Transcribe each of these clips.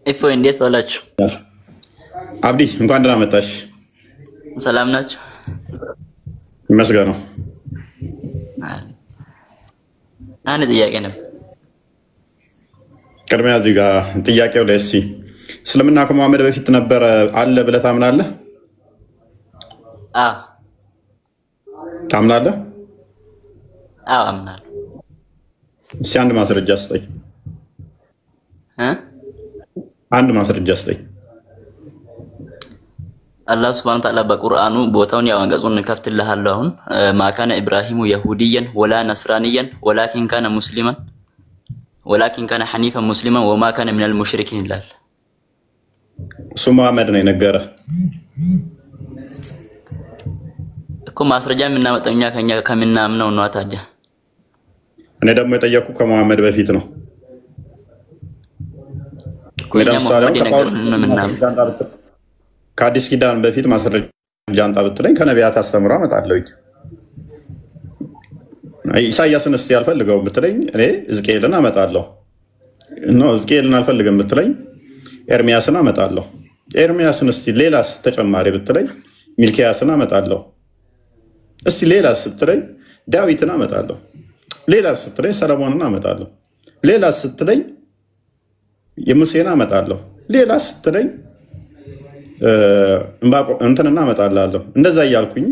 እፎይ እንዴት ዋላችሁ? አብዲ እንኳን ደህና መጣሽ። ሰላም ናችሁ? ይመስገን ነው። አንድ ጥያቄ ነበር። ቅድሚያ እዚህ ጋር ጥያቄው ላይ እስልምና ከመሐመድ በፊት ነበረ አለ ብለህ ታምናለህ? አዎ ታምናለህ? አዎ አምናለሁ። እስኪ አንድ ማስረጃ ስጠኝ። አንድ ማስረጃ ስጠኝ። አላህ ሱብሓነሁ ወተዓላ በቁርአኑ ቦታውን ያው አንቀጹን ከፍትልሃለሁ። አሁን ማካነ ኢብራሂሙ የሁዲየን ወላ ነስራንየን ወላኪን ካነ ሙስሊማን ወላኪን ካነ ሐኒፈን ሙስሊማን ወማ ካነ ሚነል ሙሽሪኪን ይላል። እሱ መሐመድ ነው የነገረህ እኮ ማስረጃ የምናመጣው እኛ ከኛ ከምናምነው ነው። ታዲያ እኔ ደግሞ የጠየኩህ ከመሐመድ በፊት ነው። ከአዲስ ኪዳን በፊት ማስረጃ አንጣ ብትለኝ ከነቢያት አስተምሮ አመጣለሁ። ኢሳያስን እስቲ አልፈልገውም ብትለኝ እኔ ሕዝቅኤልን አመጣለሁ። ሕዝቅኤልን አልፈልግም ብትለኝ ኤርሚያስን አመጣለሁ። ኤርሚያስን እስቲ ሌላስ ተጨማሪ ብትለኝ ሚልኪያስን አመጣለሁ። እስቲ ሌላስ ስትለኝ ዳዊትን አመጣለሁ። ሌላስ ስትለኝ ሰለሞንን አመጣለሁ። ሌላስ ስትለኝ የሙሴን አመጣለሁ። ሌላስ ስትለኝ እንትንና አመጣላለሁ። እንደዛ እያልኩኝ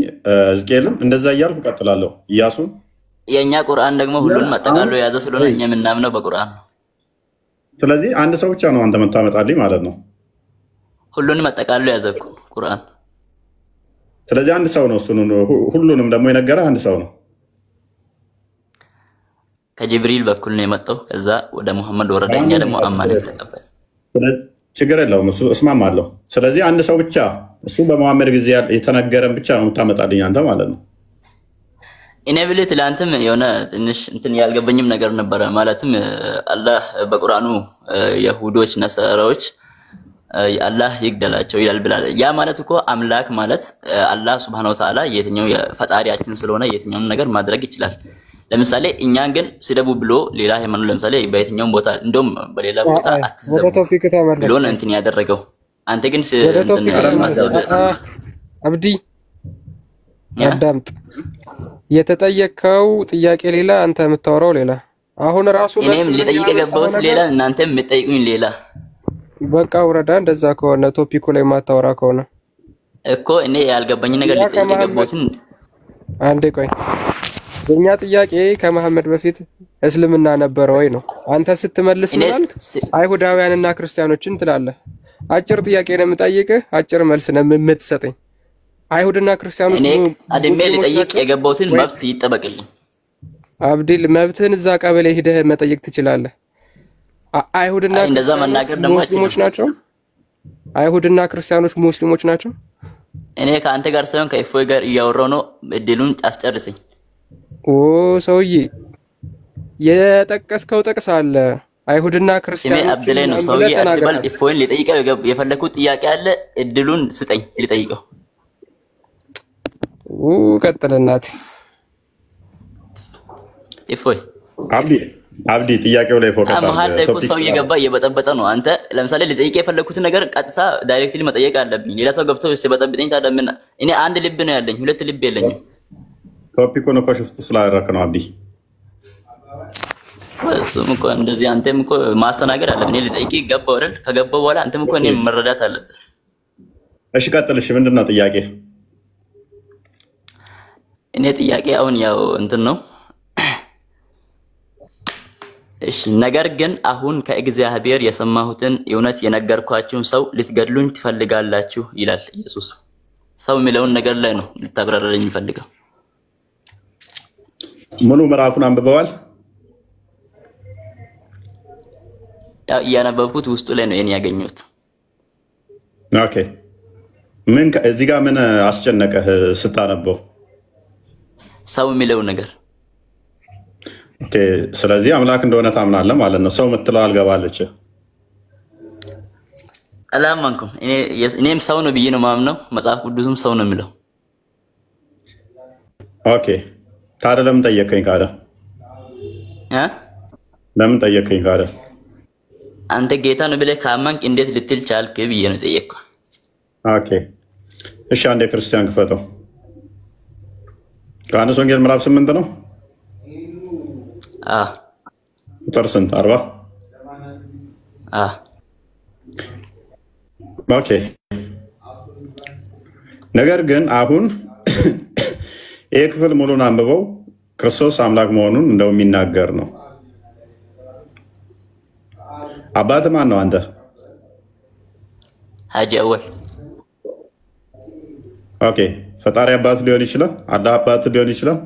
ሕዝቅኤልም እንደዛ እያልኩ ቀጥላለሁ። ኢያሱን የኛ ቁርአን ደግሞ ሁሉን መጠቃሎ የያዘ ስለሆነ እኛ የምናምነው በቁርአን ነው። ስለዚህ አንድ ሰው ብቻ ነው አንተ መታመጣልኝ ማለት ነው። ሁሉን መጠቃሎ የያዘ ቁርአን። ስለዚህ አንድ ሰው ነው እሱን ሁሉንም ደግሞ የነገረህ አንድ ሰው ነው። ከጅብሪል በኩል ነው የመጣው። ከዛ ወደ መሐመድ ወረደ። እኛ ደግሞ አማንን ተቀበል። ችግር የለውም እሱ እስማማለሁ። ስለዚህ አንድ ሰው ብቻ እሱ በመሐመድ ጊዜ የተነገረን ብቻ ነው የምታመጣልኝ አንተ ማለት ነው። እኔ ብልህ ትላንትም የሆነ ትንሽ እንትን ያልገባኝም ነገር ነበረ። ማለትም አላህ በቁርአኑ የሁዶች ነሳራዎች አላህ ይግደላቸው ይላል ብላል። ያ ማለት እኮ አምላክ ማለት አላህ ሱብሃነሁ ወተዓላ የትኛው ፈጣሪያችን ስለሆነ የትኛውን ነገር ማድረግ ይችላል። ለምሳሌ እኛን ግን ስደቡ ብሎ ሌላ ሃይማኖት ለምሳሌ በየትኛውም ቦታ እንደውም በሌላ ቦታ አትዘቡ ብሎ ነው እንትን ያደረገው። አንተ ግን አብዲ አዳምጥ። የተጠየቀው ጥያቄ ሌላ አንተ የምታወራው ሌላ። አሁን ራሱ እኔም ልጠይቅ የገባሁት ሌላ እናንተም የምትጠይቁኝ ሌላ። በቃ ወረዳ እንደዛ ከሆነ ቶፒኩ ላይ ማታወራ ከሆነ እኮ እኔ ያልገባኝ ነገር ልጠይቅ የገባሁትን አንዴ ቆይ። የኛ ጥያቄ ከመሐመድ በፊት እስልምና ነበረ ወይ ነው። አንተ ስትመልስ ምናልክ አይሁዳውያንና ክርስቲያኖችን ትላለህ። አጭር ጥያቄ ነው የምጠይቅህ፣ አጭር መልስ ነው የምትሰጠኝ። አይሁድና ክርስቲያኖች እኔ አድሜ ልጠይቅ የገባሁትን መብት ይጠበቅልኝ። አብዲል መብትህን እዛ ቀበሌ ሄደህ መጠየቅ ትችላለህ። አይሁድና እንደዛ መናገር ደግሞ ሙስሊሞች ናቸው። አይሁድና ክርስቲያኖች ሙስሊሞች ናቸው። እኔ ከአንተ ጋር ሳይሆን ከእፎይ ጋር እያወራሁ ነው። እድሉን አስጨርሰኝ። ሰውዬ የጠቀስከው ጥቅስ አለ። አይሁድና ክርስቲያኖች አብደላይ ነው። ሰውዬ አትበል። እፎይን ልጠይቀው የፈለኩት ጥያቄ አለ። እድሉን ስጠኝ ልጠይቀው። ቀጥልናት እፎይ። አብዲ ጥያቄው ላይ ፎከስ አድርግ። መሀል ላይ እኮ ሰው እየገባ እየበጠበጠ ነው። አንተ ለምሳሌ ልጠይቅ የፈለኩት ነገር ቀጥታ ዳይሬክትሊ መጠየቅ አለብኝ። ሌላ ሰው ገብቶ ሲበጠብጠኝ ታዲያ ምን? እኔ አንድ ልብ ነው ያለኝ፣ ሁለት ልብ የለኝም። ቶፒኩን እኮ ሽፍት ስላደረክ ነው አብዲ። እሱም እኮ እንደዚህ አንተም እኮ ማስተናገድ አለብኝ። እኔ ልጠይቅ ገባው አይደል? ከገባው በኋላ አንተም እኮ እኔ መረዳት አለብህ። እሺ ቀጥል። እሺ ምንድን ነው ጥያቄ? እኔ ጥያቄ አሁን ያው እንትን ነው። እሺ ነገር ግን አሁን ከእግዚአብሔር የሰማሁትን እውነት የነገርኳችሁን ሰው ልትገድሉኝ ትፈልጋላችሁ ይላል ኢየሱስ። ሰው የሚለውን ነገር ላይ ነው ልታብራራልኝ የሚፈልገው። ሙሉ ምዕራፉን አንብበዋል? ያው እያነበብኩት ውስጡ ላይ ነው ያገኘሁት። ኦኬ ምን እዚህ ጋር ምን አስጨነቀህ ስታነበው? ሰው የሚለው ነገር። ኦኬ ስለዚህ አምላክ እንደሆነ ታምናለህ ማለት ነው። ሰው የምትለው አልገባለች። አላማንኩም። እኔም ሰው ነው ብዬ ነው ማምነው። መጽሐፍ ቅዱስም ሰው ነው የሚለው። ኦኬ ታዲያ ለምን ጠየቀኝ? ካደ ለምን ጠየቀኝ? ካደ አንተ ጌታ ነው ብለህ ካመንክ እንዴት ልትል ቻልክ ብዬ ነው ጠየቅኩህ። ኦኬ እሺ፣ አንዴ ክርስቲያን ክፈተው። ዮሐንስ ወንጌል ምዕራፍ 8 ነው። ቁጥር ስንት? 40 ኦኬ። ነገር ግን አሁን ይሄ ክፍል ሙሉን አንብበው ክርስቶስ አምላክ መሆኑን እንደው የሚናገር ነው። አባት ማን ነው አንተ? ሀጂ አወል። ኦኬ ፈጣሪ አባት ሊሆን ይችላል። አላህ አባት ሊሆን ይችላል።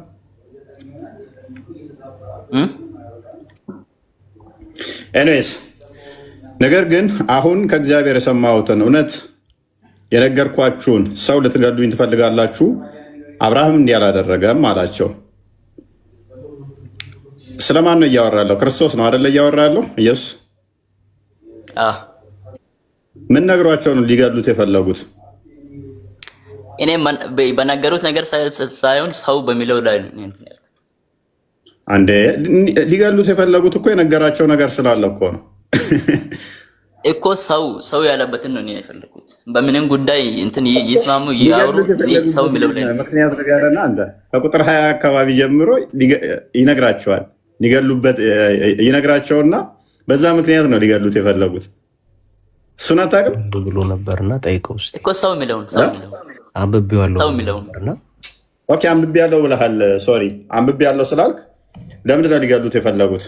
ኤኒዌይስ ነገር ግን አሁን ከእግዚአብሔር የሰማሁትን እውነት የነገርኳችሁን ሰው ልትገሉኝ ትፈልጋላችሁ። አብርሃም እንዲህ አላደረገም አላቸው። ስለማን ነው እያወራ ያለው? ክርስቶስ ነው አይደለ እያወራ ያለው? ኢየሱስ ምን ነግሯቸው ነው ሊገሉት የፈለጉት? እኔ በነገሩት ነገር ሳይሆን ሰው በሚለው ላይ ነው እንትን ያለው። አንዴ ሊገሉት የፈለጉት እኮ የነገራቸው ነገር ስላለ እኮ ነው እኮ ሰው ያለበትን ነው የፈለጉት። በምንም ጉዳይ እንትን ይስማሙ ያወሩ ሰው የሚለው ላይ ምክንያት ነገርና አንተ ከቁጥር 20 አካባቢ ጀምሮ ይነግራቸዋል። ሊገሉበት ይነግራቸውና በዛ ምክንያት ነው ሊገሉት የፈለጉት። እሱን አታውቅም ብሎ ነበርና ጠይቀው ውስጥ እኮ ሰው የሚለውን አንብቤዋለሁ። ሰው የሚለውንና ኦኬ አንብቤያለሁ ብለሃል። ሶሪ አንብቤያለሁ ስላልክ ለምንድን ነው ሊገሉት የፈለጉት?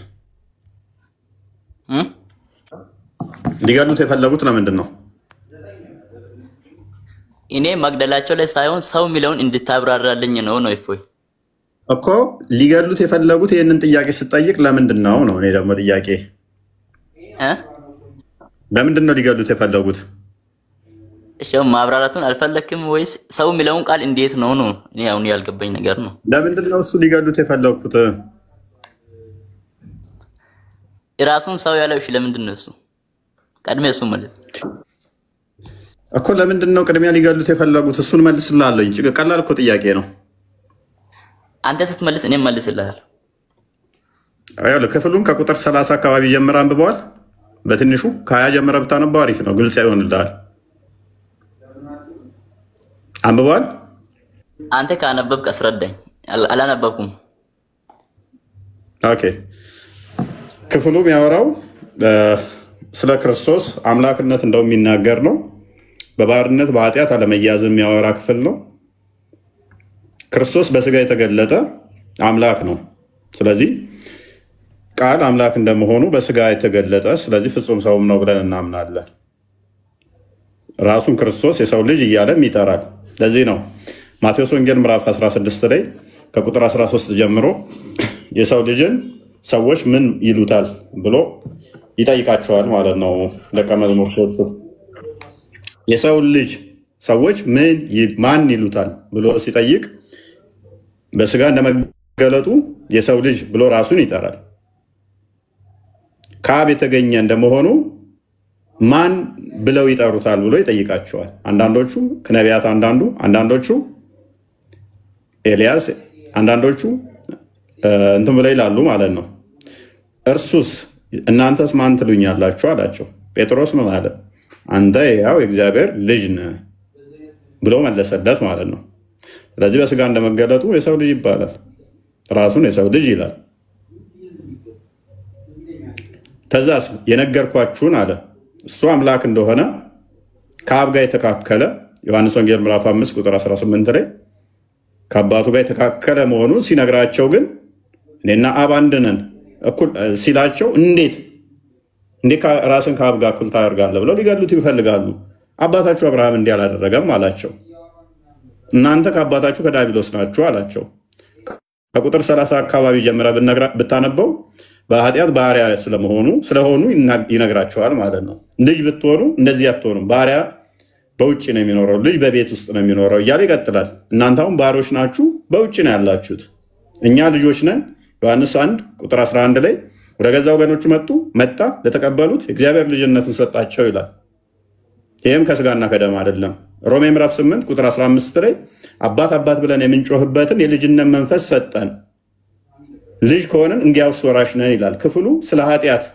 ሊገሉት የፈለጉት ለምንድን ነው? እኔ መግደላቸው ላይ ሳይሆን ሰው የሚለውን እንድታብራራልኝ ነው እፎይ እኮ ሊገሉት የፈለጉት ይህንን ጥያቄ ስጠይቅ ለምንድን ነው ነው? እኔ ደግሞ ጥያቄ ለምንድን ነው ሊገሉት የፈለጉት? እሺ ማብራራቱን አልፈለክም ወይስ ሰው የሚለውን ቃል እንዴት ነው ነው? እኔ አሁን ያልገባኝ ነገር ነው። ለምንድን ነው እሱ ሊገሉት የፈለጉት? ራሱን ሰው ያለው እሺ ለምንድን ነው እሱ ቀድሜ እሱ ማለት እኮ ለምንድን ነው ቅድሚያ ሊገሉት የፈለጉት? እሱን መልስልሃለሁ እንጂ ቀላል እኮ ጥያቄ ነው። አንተ ስትመልስ እኔም መልስልሃለሁ። አያለ ክፍሉን ከቁጥር 30 አካባቢ ጀምራ አንብበዋል። በትንሹ ከ20 ጀምራ ብታነባው አሪፍ ነው፣ ግልጽ ይሆንልሃል። አንብበዋል። አንተ ካነበብክ አስረዳኝ። አላነበብኩም። ኦኬ ክፍሉ የሚያወራው ስለ ክርስቶስ አምላክነት እንደው የሚናገር ነው። በባርነት በኃጢአት አለመያዝ የሚያወራ ክፍል ነው። ክርስቶስ በስጋ የተገለጠ አምላክ ነው። ስለዚህ ቃል አምላክ እንደመሆኑ በስጋ የተገለጠ ስለዚህ ፍጹም ሰውም ነው ብለን እናምናለን። ራሱን ክርስቶስ የሰው ልጅ እያለም ይጠራል። ለዚህ ነው ማቴዎስ ወንጌል ምዕራፍ 16 ላይ ከቁጥር 13 ጀምሮ የሰው ልጅን ሰዎች ምን ይሉታል ብሎ ይጠይቃቸዋል ማለት ነው። ደቀ መዛሙርቶቹ የሰው ልጅ ሰዎች ማን ይሉታል ብሎ ሲጠይቅ በስጋ እንደመገለጡ የሰው ልጅ ብሎ ራሱን ይጠራል። ከአብ የተገኘ እንደመሆኑ ማን ብለው ይጠሩታል ብሎ ይጠይቃቸዋል። አንዳንዶቹ ከነቢያት አንዳንዶቹ ኤልያስ አንዳንዶቹ እንትን ብለው ይላሉ ማለት ነው። እርሱስ እናንተስ ማን ትሉኛላችሁ አላቸው። ጴጥሮስ ምን አለ? አንተ ያው የእግዚአብሔር ልጅ ነህ ብሎ መለሰለት ማለት ነው። ስለዚህ በስጋ እንደመገለጡ የሰው ልጅ ይባላል። ራሱን የሰው ልጅ ይላል። ተዛስ የነገርኳችሁን አለ እሱ አምላክ እንደሆነ ከአብ ጋር የተካከለ ዮሐንስ ወንጌል ምዕራፍ 5 ቁጥር 18 ላይ ከአባቱ ጋር የተካከለ መሆኑን ሲነግራቸው ግን እኔና አብ አንድ ነን እኩል ሲላቸው እንዴት ራስን ከአብ ጋር እኩል ታደርጋለህ ብለው ሊገሉት ይፈልጋሉ። አባታችሁ አብርሃም እንዲህ አላደረገም አላቸው። እናንተ ከአባታችሁ ከዲያብሎስ ናችሁ አላቸው። ከቁጥር 30 አካባቢ ጀምረ ብታነበው በኃጢአት ባሪያ ስለሆኑ ይነግራቸዋል ማለት ነው። ልጅ ብትሆኑ እንደዚህ አትሆኑም። ባሪያ በውጭ ነው የሚኖረው፣ ልጅ በቤት ውስጥ ነው የሚኖረው እያለ ይቀጥላል። እናንተ አሁን ባሮች ናችሁ፣ በውጭ ነው ያላችሁት። እኛ ልጆች ነን። ዮሐንስ 1 ቁጥር 11 ላይ ወደ ገዛ ወገኖቹ መጣ፣ ለተቀበሉት እግዚአብሔር ልጅነትን ሰጣቸው ይላል። ይህም ከስጋና ከደም አይደለም። ሮሜ ምዕራፍ 8 ቁጥር 15 ላይ አባት አባት ብለን የምንጮህበትን የልጅነት መንፈስ ሰጠን፣ ልጅ ከሆንን እንዲያውስ ወራሽ ነን ይላል። ክፍሉ ስለ ኃጢአት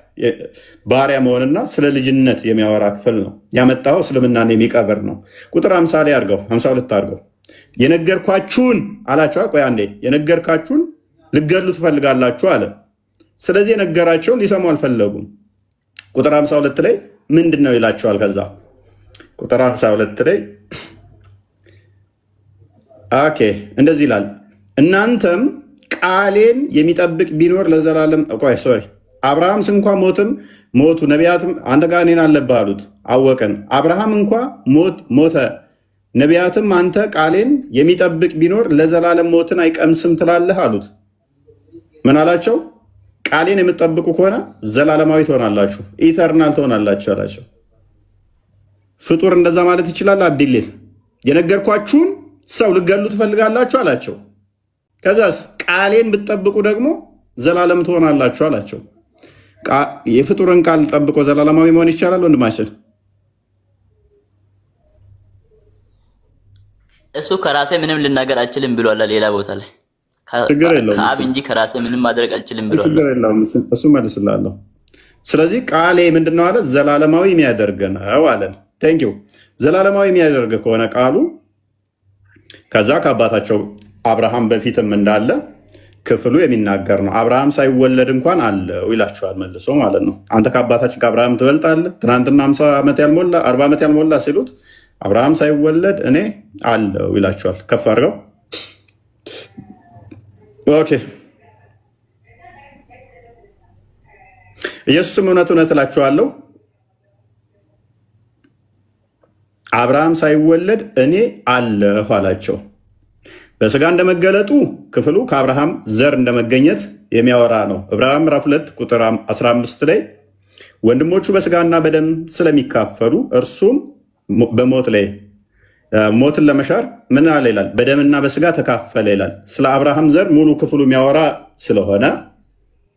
ባሪያ መሆንና ስለ ልጅነት የሚያወራ ክፍል ነው። ያመጣው እስልምናን የሚቀብር ነው። ቁጥር 50 ላይ አድርገው 52 አድርገው የነገርኳችሁን አላቸው። ቆይ አንዴ የነገርኳችሁን ልገሉ ትፈልጋላችሁ አለ። ስለዚህ የነገራቸውን ሊሰሙ አልፈለጉም። ቁጥር 52 ላይ ምንድን ነው ይላቸዋል? ከዛ ቁጥር 52 ላይ ኦኬ እንደዚህ ይላል፣ እናንተም ቃሌን የሚጠብቅ ቢኖር ለዘላለም ቆይ ሶሪ አብርሃምስ እንኳ ሞቱ ነቢያትም አንተ ጋር እኔን አለብህ አሉት። አወቅን። አብርሃም እንኳ ሞተ ነቢያትም አንተ ቃሌን የሚጠብቅ ቢኖር ለዘላለም ሞትን አይቀምስም ትላለህ አሉት። ምን አላቸው? ቃሌን የምትጠብቁ ከሆነ ዘላለማዊ ትሆናላችሁ፣ ኢተርናል ትሆናላችሁ አላቸው። ፍጡር እንደዛ ማለት ይችላል? አብዲሌት የነገርኳችሁን ሰው ልገሉ ትፈልጋላችሁ አላቸው። ከዛስ ቃሌን ብትጠብቁ ደግሞ ዘላለም ትሆናላችሁ አላቸው። የፍጡርን ቃል ጠብቆ ዘላለማዊ መሆን ይቻላል? ወንድማችን እሱ ከራሴ ምንም ልናገር አልችልም ብሏል። ሌላ ቦታ ላይ ከአብ እንጂ ከራሴ ምንም ማድረግ አልችልም ብሏል። እሱ መልስላለሁ። ስለዚህ ቃሌ ምንድነው አለ? ዘላለማዊ የሚያደርግ ነው አለን። ቴንኪው። ዘላለማዊ የሚያደርግ ከሆነ ቃሉ ከዛ ከአባታቸው አብርሃም በፊትም እንዳለ ክፍሉ የሚናገር ነው። አብርሃም ሳይወለድ እንኳን አለው ይላቸዋል መልሶ ማለት ነው። አንተ ከአባታችን ከአብርሃም ትበልጣለህ፣ ትናንትና 50 ዓመት ያልሞላ 40 ዓመት ያልሞላ ሲሉት አብርሃም ሳይወለድ እኔ አለው ይላቸዋል። ከፍ አድርገው። ኦኬ ኢየሱስም እውነት እውነት እላችኋለሁ አብርሃም ሳይወለድ እኔ አለሁ አላቸው። በስጋ እንደመገለጡ ክፍሉ ከአብርሃም ዘር እንደመገኘት የሚያወራ ነው። ዕብራውያን ምዕራፍ 2 ቁጥር 15 ላይ ወንድሞቹ በስጋና በደም ስለሚካፈሉ እርሱም በሞት ላይ ሞትን ለመሻር ምን አለ ይላል? በደምና በስጋ ተካፈለ ይላል። ስለ አብርሃም ዘር ሙሉ ክፍሉ የሚያወራ ስለሆነ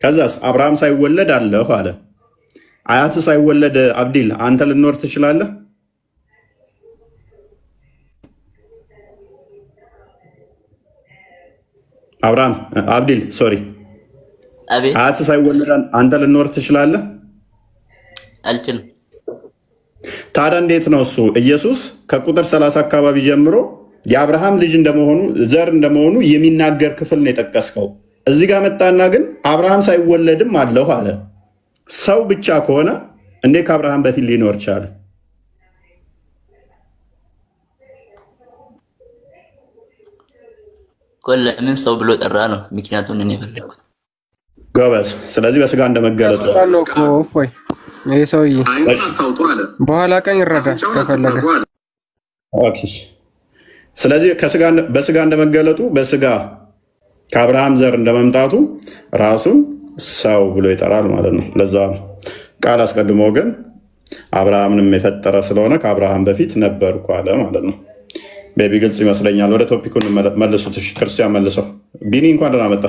ከዛስ አብርሃም ሳይወለድ አለሁ አለ። አያት ሳይወለድ አብዲል አንተ ልኖር ትችላለህ? አብርሃም አብዲል ሶሪ አያት ሳይወለድ አንተ ልኖር ትችላለህ? አልችልም። ታዲያ እንዴት ነው እሱ ኢየሱስ ከቁጥር 30 አካባቢ ጀምሮ የአብርሃም ልጅ እንደመሆኑ ዘር እንደመሆኑ የሚናገር ክፍል ነው የጠቀስከው? እዚህ ጋር መጣና ግን አብርሃም ሳይወለድም አለሁ አለ። ሰው ብቻ ከሆነ እንዴት ከአብርሃም በፊት ሊኖር ቻለ? ለምን ሰው ብሎ ጠራ ነው ምክንያቱን እኔ ፈለኩት። ጎበዝ። ስለዚህ በስጋ እንደመገለጡ ነው እኮ እፎይ ይሄ ሰውዬ በኋላ ቀን ይረዳ ከፈለገ። ኦኬ። ስለዚህ በስጋ እንደመገለጡ በስጋ ከአብርሃም ዘር እንደመምጣቱ ራሱን ሰው ብሎ ይጠራል ማለት ነው። ለዛ ቃል አስቀድሞ ግን አብርሃምንም የፈጠረ ስለሆነ ከአብርሃም በፊት ነበርኩ አለ ማለት ነው። ቤቢ ግልጽ ይመስለኛል። ወደ ቶፒኩን መልሱት። እሺ ክርስቲያን መልሰው። ቢኒ እንኳን ደህና መጣ።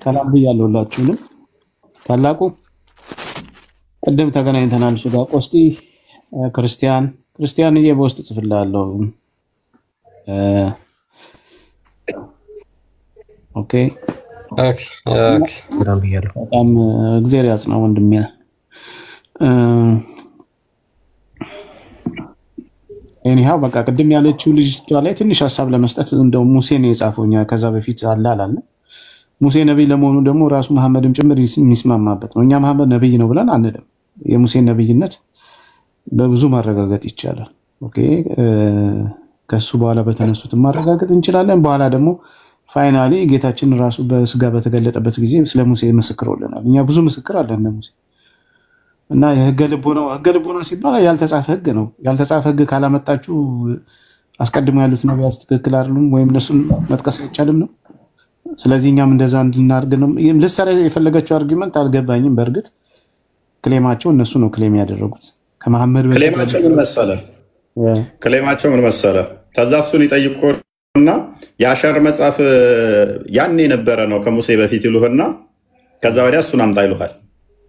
ሰላም ብያለሁ ሁላችሁንም። ታላቁ ቅድም ተገናኝተናል። እሱ ጋር ቆስጢ ክርስቲያንዬ በውስጥ ጽፍልሃለሁ። ኦኬ ሰላም ብያለሁ። በጣም እግዚአብሔር ያጽናው ወንድሜ። ኤኒሃው በቃ ቅድም ያለችው ልጅቷ ላይ ትንሽ ሀሳብ ለመስጠት እንደው ሙሴን የጻፈውኛ ከዛ በፊት አላላለ ሙሴ ነብይ ለመሆኑ ደግሞ ራሱ መሐመድም ጭምር የሚስማማበት ነው። እኛ መሐመድ ነብይ ነው ብለን አንልም። የሙሴን ነብይነት በብዙ ማረጋገጥ ይቻላል። ኦኬ ከሱ በኋላ በተነሱት ማረጋገጥ እንችላለን። በኋላ ደግሞ ፋይናሊ ጌታችን ራሱ በስጋ በተገለጠበት ጊዜ ስለ ሙሴ መስክሮልናል። እኛ ብዙ ምስክር አለን ሙሴ እና የህገ ልቦና ሲባል ያልተጻፈ ህግ ነው። ያልተጻፈ ህግ ካላመጣችሁ አስቀድሞ ያሉት ነቢያት ትክክል አይደሉም ወይም እነሱን መጥቀስ አይቻልም ነው። ስለዚህ እኛም እንደዛ እንድናርግ ነው። ለሰረ የፈለጋቸው አርጊመንት አልገባኝም። በእርግጥ ክሌማቸው እነሱ ነው ክሌም ያደረጉት ከመሐመድ ክሌማቸው ምን መሰለ ከዛ እሱን ይጠይቁና የአሸር መጽሐፍ ያን የነበረ ነው ከሙሴ በፊት ይሉህና ከዛ ወዲያ እሱን አምጣ ይሉሃል።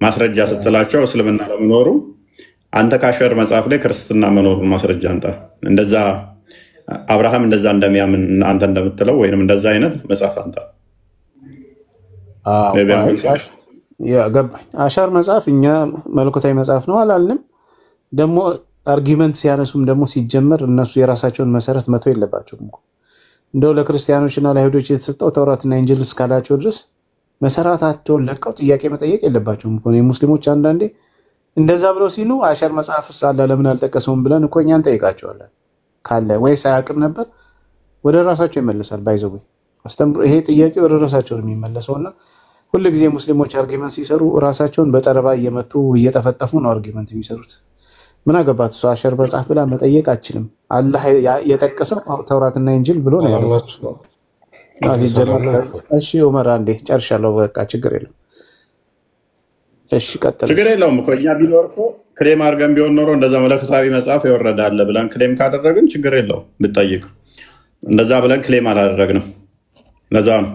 ማስረጃ ስትላቸው እስልምና ለመኖሩ አንተ ከአሸር መጽሐፍ ላይ ክርስትና መኖሩን ማስረጃ አንጣ። እንደዛ አብርሃም እንደዛ እንደሚያምን አንተ እንደምትለው ወይንም እንደዛ አይነት መጽሐፍ አንተ ገባኝ። አሻር መጽሐፍ እኛ መለኮታዊ መጽሐፍ ነው አላልንም። ደግሞ አርጊመንት ሲያነሱም ደግሞ ሲጀመር እነሱ የራሳቸውን መሰረት መተው የለባቸውም እኮ። እንደው ለክርስቲያኖችና ለአይሁዶች የተሰጠው ተውራትና ኢንጂል እስካላቸው ድረስ መሰረታቸውን ለቀው ጥያቄ መጠየቅ የለባቸውም እኮ። ሙስሊሞች አንዳንዴ እንደዛ ብለው ሲሉ አሻር መጽሐፍ ሳለ ለምን አልጠቀሰውም ብለን እኮ እኛን ጠይቃቸዋለን። ካለ ወይስ አያውቅም ነበር ወደ ራሳቸው ይመለሳል። ባይዘው አስተምሮ ይሄ ጥያቄ ወደ ራሳቸው ነው የሚመለሰውና ሁሉ ጊዜ ሙስሊሞች አርጊመንት ሲሰሩ ራሳቸውን በጠረባ እየመቱ እየተፈጠፉ ነው አርጊመንት የሚሰሩት። ምን አገባት እሱ አሻር መጽሐፍ ብላ መጠየቅ አችልም። አላህ የጠቀሰው ተውራትና ኢንጂል ብሎ ነው ያለው። እሺ ዑመር አንዴ ጨርሻለሁ። በቃ ችግር የለም። እሺ ቀጥል። ችግር የለውም እኮ እኛ ቢኖር እኮ ክሌም አድርገን ቢሆን ኖሮ እንደዛ መለኮታዊ መጽሐፍ ይወረዳል ብለን ክሌም ካደረግን ችግር የለውም ብትጠይቅ። እንደዛ ብለን ክሌም አላደረግንም። ለዛ ነው።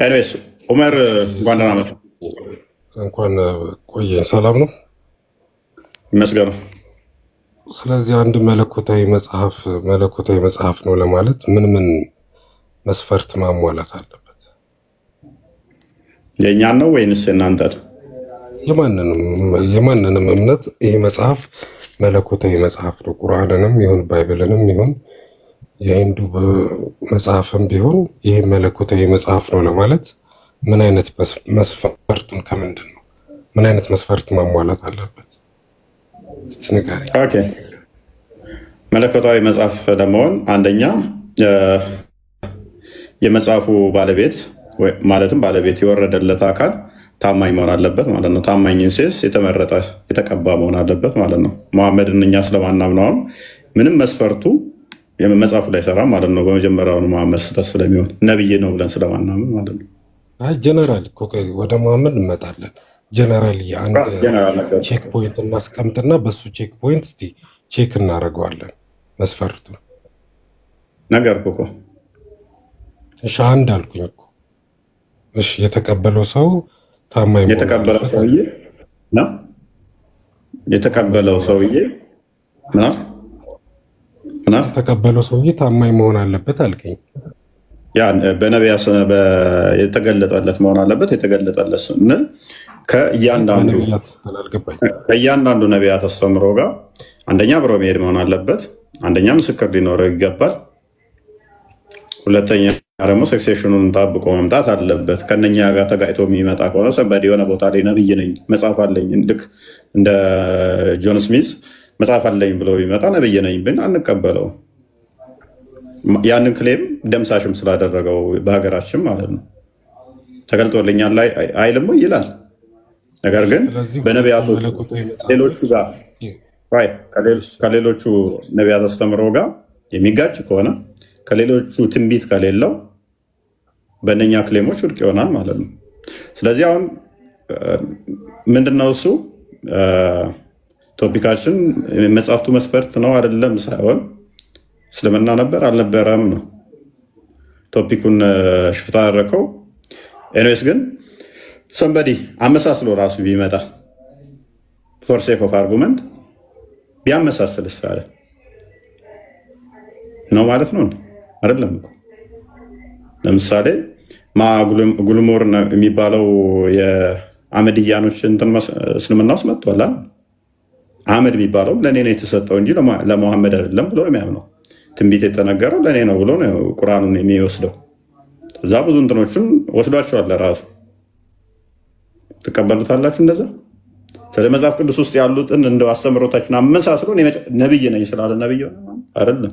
ኤኒዌይስ ዑመር እንኳን ደህና መጣህ። እንኳን ቆየህ። ሰላም ነው ይመስገን። ስለዚህ አንድ መለኮታዊ መጽሐፍ ነው ለማለት ምን መስፈርት ማሟላት አለበት? የእኛን ነው ወይንስ እናንተን? የማንንም እምነት ይሄ መጽሐፍ መለኮታዊ መጽሐፍ ነው። ቁርአንንም ይሁን ባይብልንም ይሁን የሂንዱ መጽሐፍም ቢሆን ይሄ መለኮታዊ መጽሐፍ ነው ለማለት ምን አይነት መስፈርቱን ከምንድን ነው? ምን አይነት መስፈርት ማሟላት አለበት? ኦኬ መለኮታዊ መጽሐፍ ለመሆን አንደኛ የመጽሐፉ ባለቤት ማለትም ባለቤት የወረደለት አካል ታማኝ መሆን አለበት ማለት ነው። ታማኝ ሴስ የተመረጠ የተቀባ መሆን አለበት ማለት ነው። መሐመድን እኛ ስለማናምነው ምንም መስፈርቱ የመጽሐፉ ላይ ሰራ ማለት ነው። በመጀመሪያው መሐመድ ስህተት ስለሚሆን ነብይ ነው ብለን ስለማናምን ማለት ነው። ጀነራል ወደ መሐመድ እንመጣለን። ጀነራል አንድ ቼክ ፖይንት እናስቀምጥና በሱ ቼክ ፖይንት እስቲ ቼክ እናደርገዋለን መስፈርቱ ነገርኩ እኮ። እሺ አንድ አልኩኝ እኮ። እሺ የተቀበለው ሰው ታማኝ የተቀበለው ሰውዬ የተቀበለው ሰውዬ ታማኝ መሆን አለበት አልከኝ። ያ በነቢያት የተገለጠለት መሆን አለበት። የተገለጠለት ስንል ከእያንዳንዱ ነቢያት አስተምሮ ጋር አንደኛ አብሮ መሄድ መሆን አለበት። አንደኛ ምስክር ሊኖረው ይገባል። ሁለተኛ ደግሞ ሰክሴሽኑን ጠብቆ መምጣት አለበት። ከነኛ ጋር ተጋጭቶ የሚመጣ ከሆነ ሰንበዲ የሆነ ቦታ ላይ ነብይ ነኝ መጽሐፍ አለኝ ልክ እንደ ጆን ስሚዝ መጽሐፍ አለኝ ብሎ ቢመጣ ነብይ ነኝ ብን አንቀበለው። ያንን ክሌም ደምሳሽም ስላደረገው በሀገራችን ማለት ነው ተገልጦልኛል ላይ አይልም ይላል። ነገር ግን በነቢያቶች ሌሎቹ ጋር ከሌሎቹ ነቢያት አስተምሮ ጋር የሚጋጭ ከሆነ ከሌሎቹ ትንቢት ከሌለው በእነኛ ክሌሞች ውድቅ ይሆናል ማለት ነው። ስለዚህ አሁን ምንድነው እሱ ቶፒካችን መጽሐፍቱ መስፈርት ነው አይደለም ሳይሆን እስልምና ነበር አልነበረም ነው ቶፒኩን ሽፍታ አደረከው። ኤኒዌይስ ግን ሰንበዲ አመሳስሎ ራሱ ቢመጣ ፎር ሴክ ኦፍ አርጉመንት ቢያመሳስልስ አለ ነው ማለት ነው አይደለም እኮ። ለምሳሌ ጉልሞር የሚባለው የአመድያኖች እንትን እስልምና ውስጥ መጥቷል። አህመድ የሚባለው ለእኔ ነው የተሰጠው እንጂ ለመሐመድ አይደለም ብሎ ነው የሚያምነው። ትንቢት የተነገረው ለእኔ ነው ብሎ ነው ቁርአኑን የሚወስደው። እዛ ብዙ እንትኖችን ወስዷቸዋል ለራሱ። ትቀበሉታላችሁ እንደዛ? ስለ መጽሐፍ ቅዱስ ውስጥ ያሉትን እንደ አስተምሮታችን አመሳስሎ ነብይ ነኝ ስላለ ነብይ አይደለም።